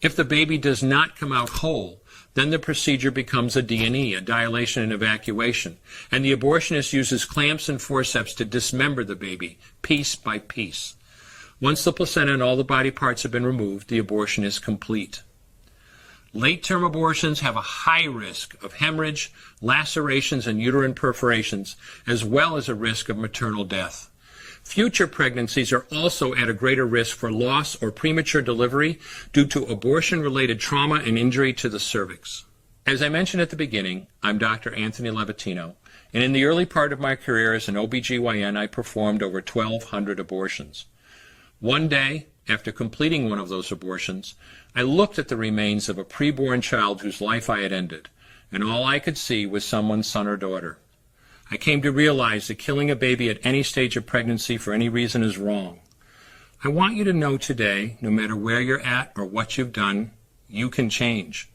If the baby does not come out whole, then the procedure becomes a D&E, a dilation and evacuation, and the abortionist uses clamps and forceps to dismember the baby, piece by piece. Once the placenta and all the body parts have been removed, the abortion is complete. Late-term abortions have a high risk of hemorrhage, lacerations, and uterine perforations, as well as a risk of maternal death. Future pregnancies are also at a greater risk for loss or premature delivery due to abortion-related trauma and injury to the cervix. As I mentioned at the beginning, I'm Dr. Anthony Levatino, and in the early part of my career as an OBGYN, I performed over 1,200 abortions. One day, after completing one of those abortions, I looked at the remains of a preborn child whose life I had ended, and all I could see was someone's son or daughter. I came to realize that killing a baby at any stage of pregnancy for any reason is wrong. I want you to know today, no matter where you're at or what you've done, you can change.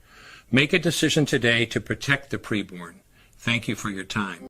Make a decision today to protect the preborn. Thank you for your time.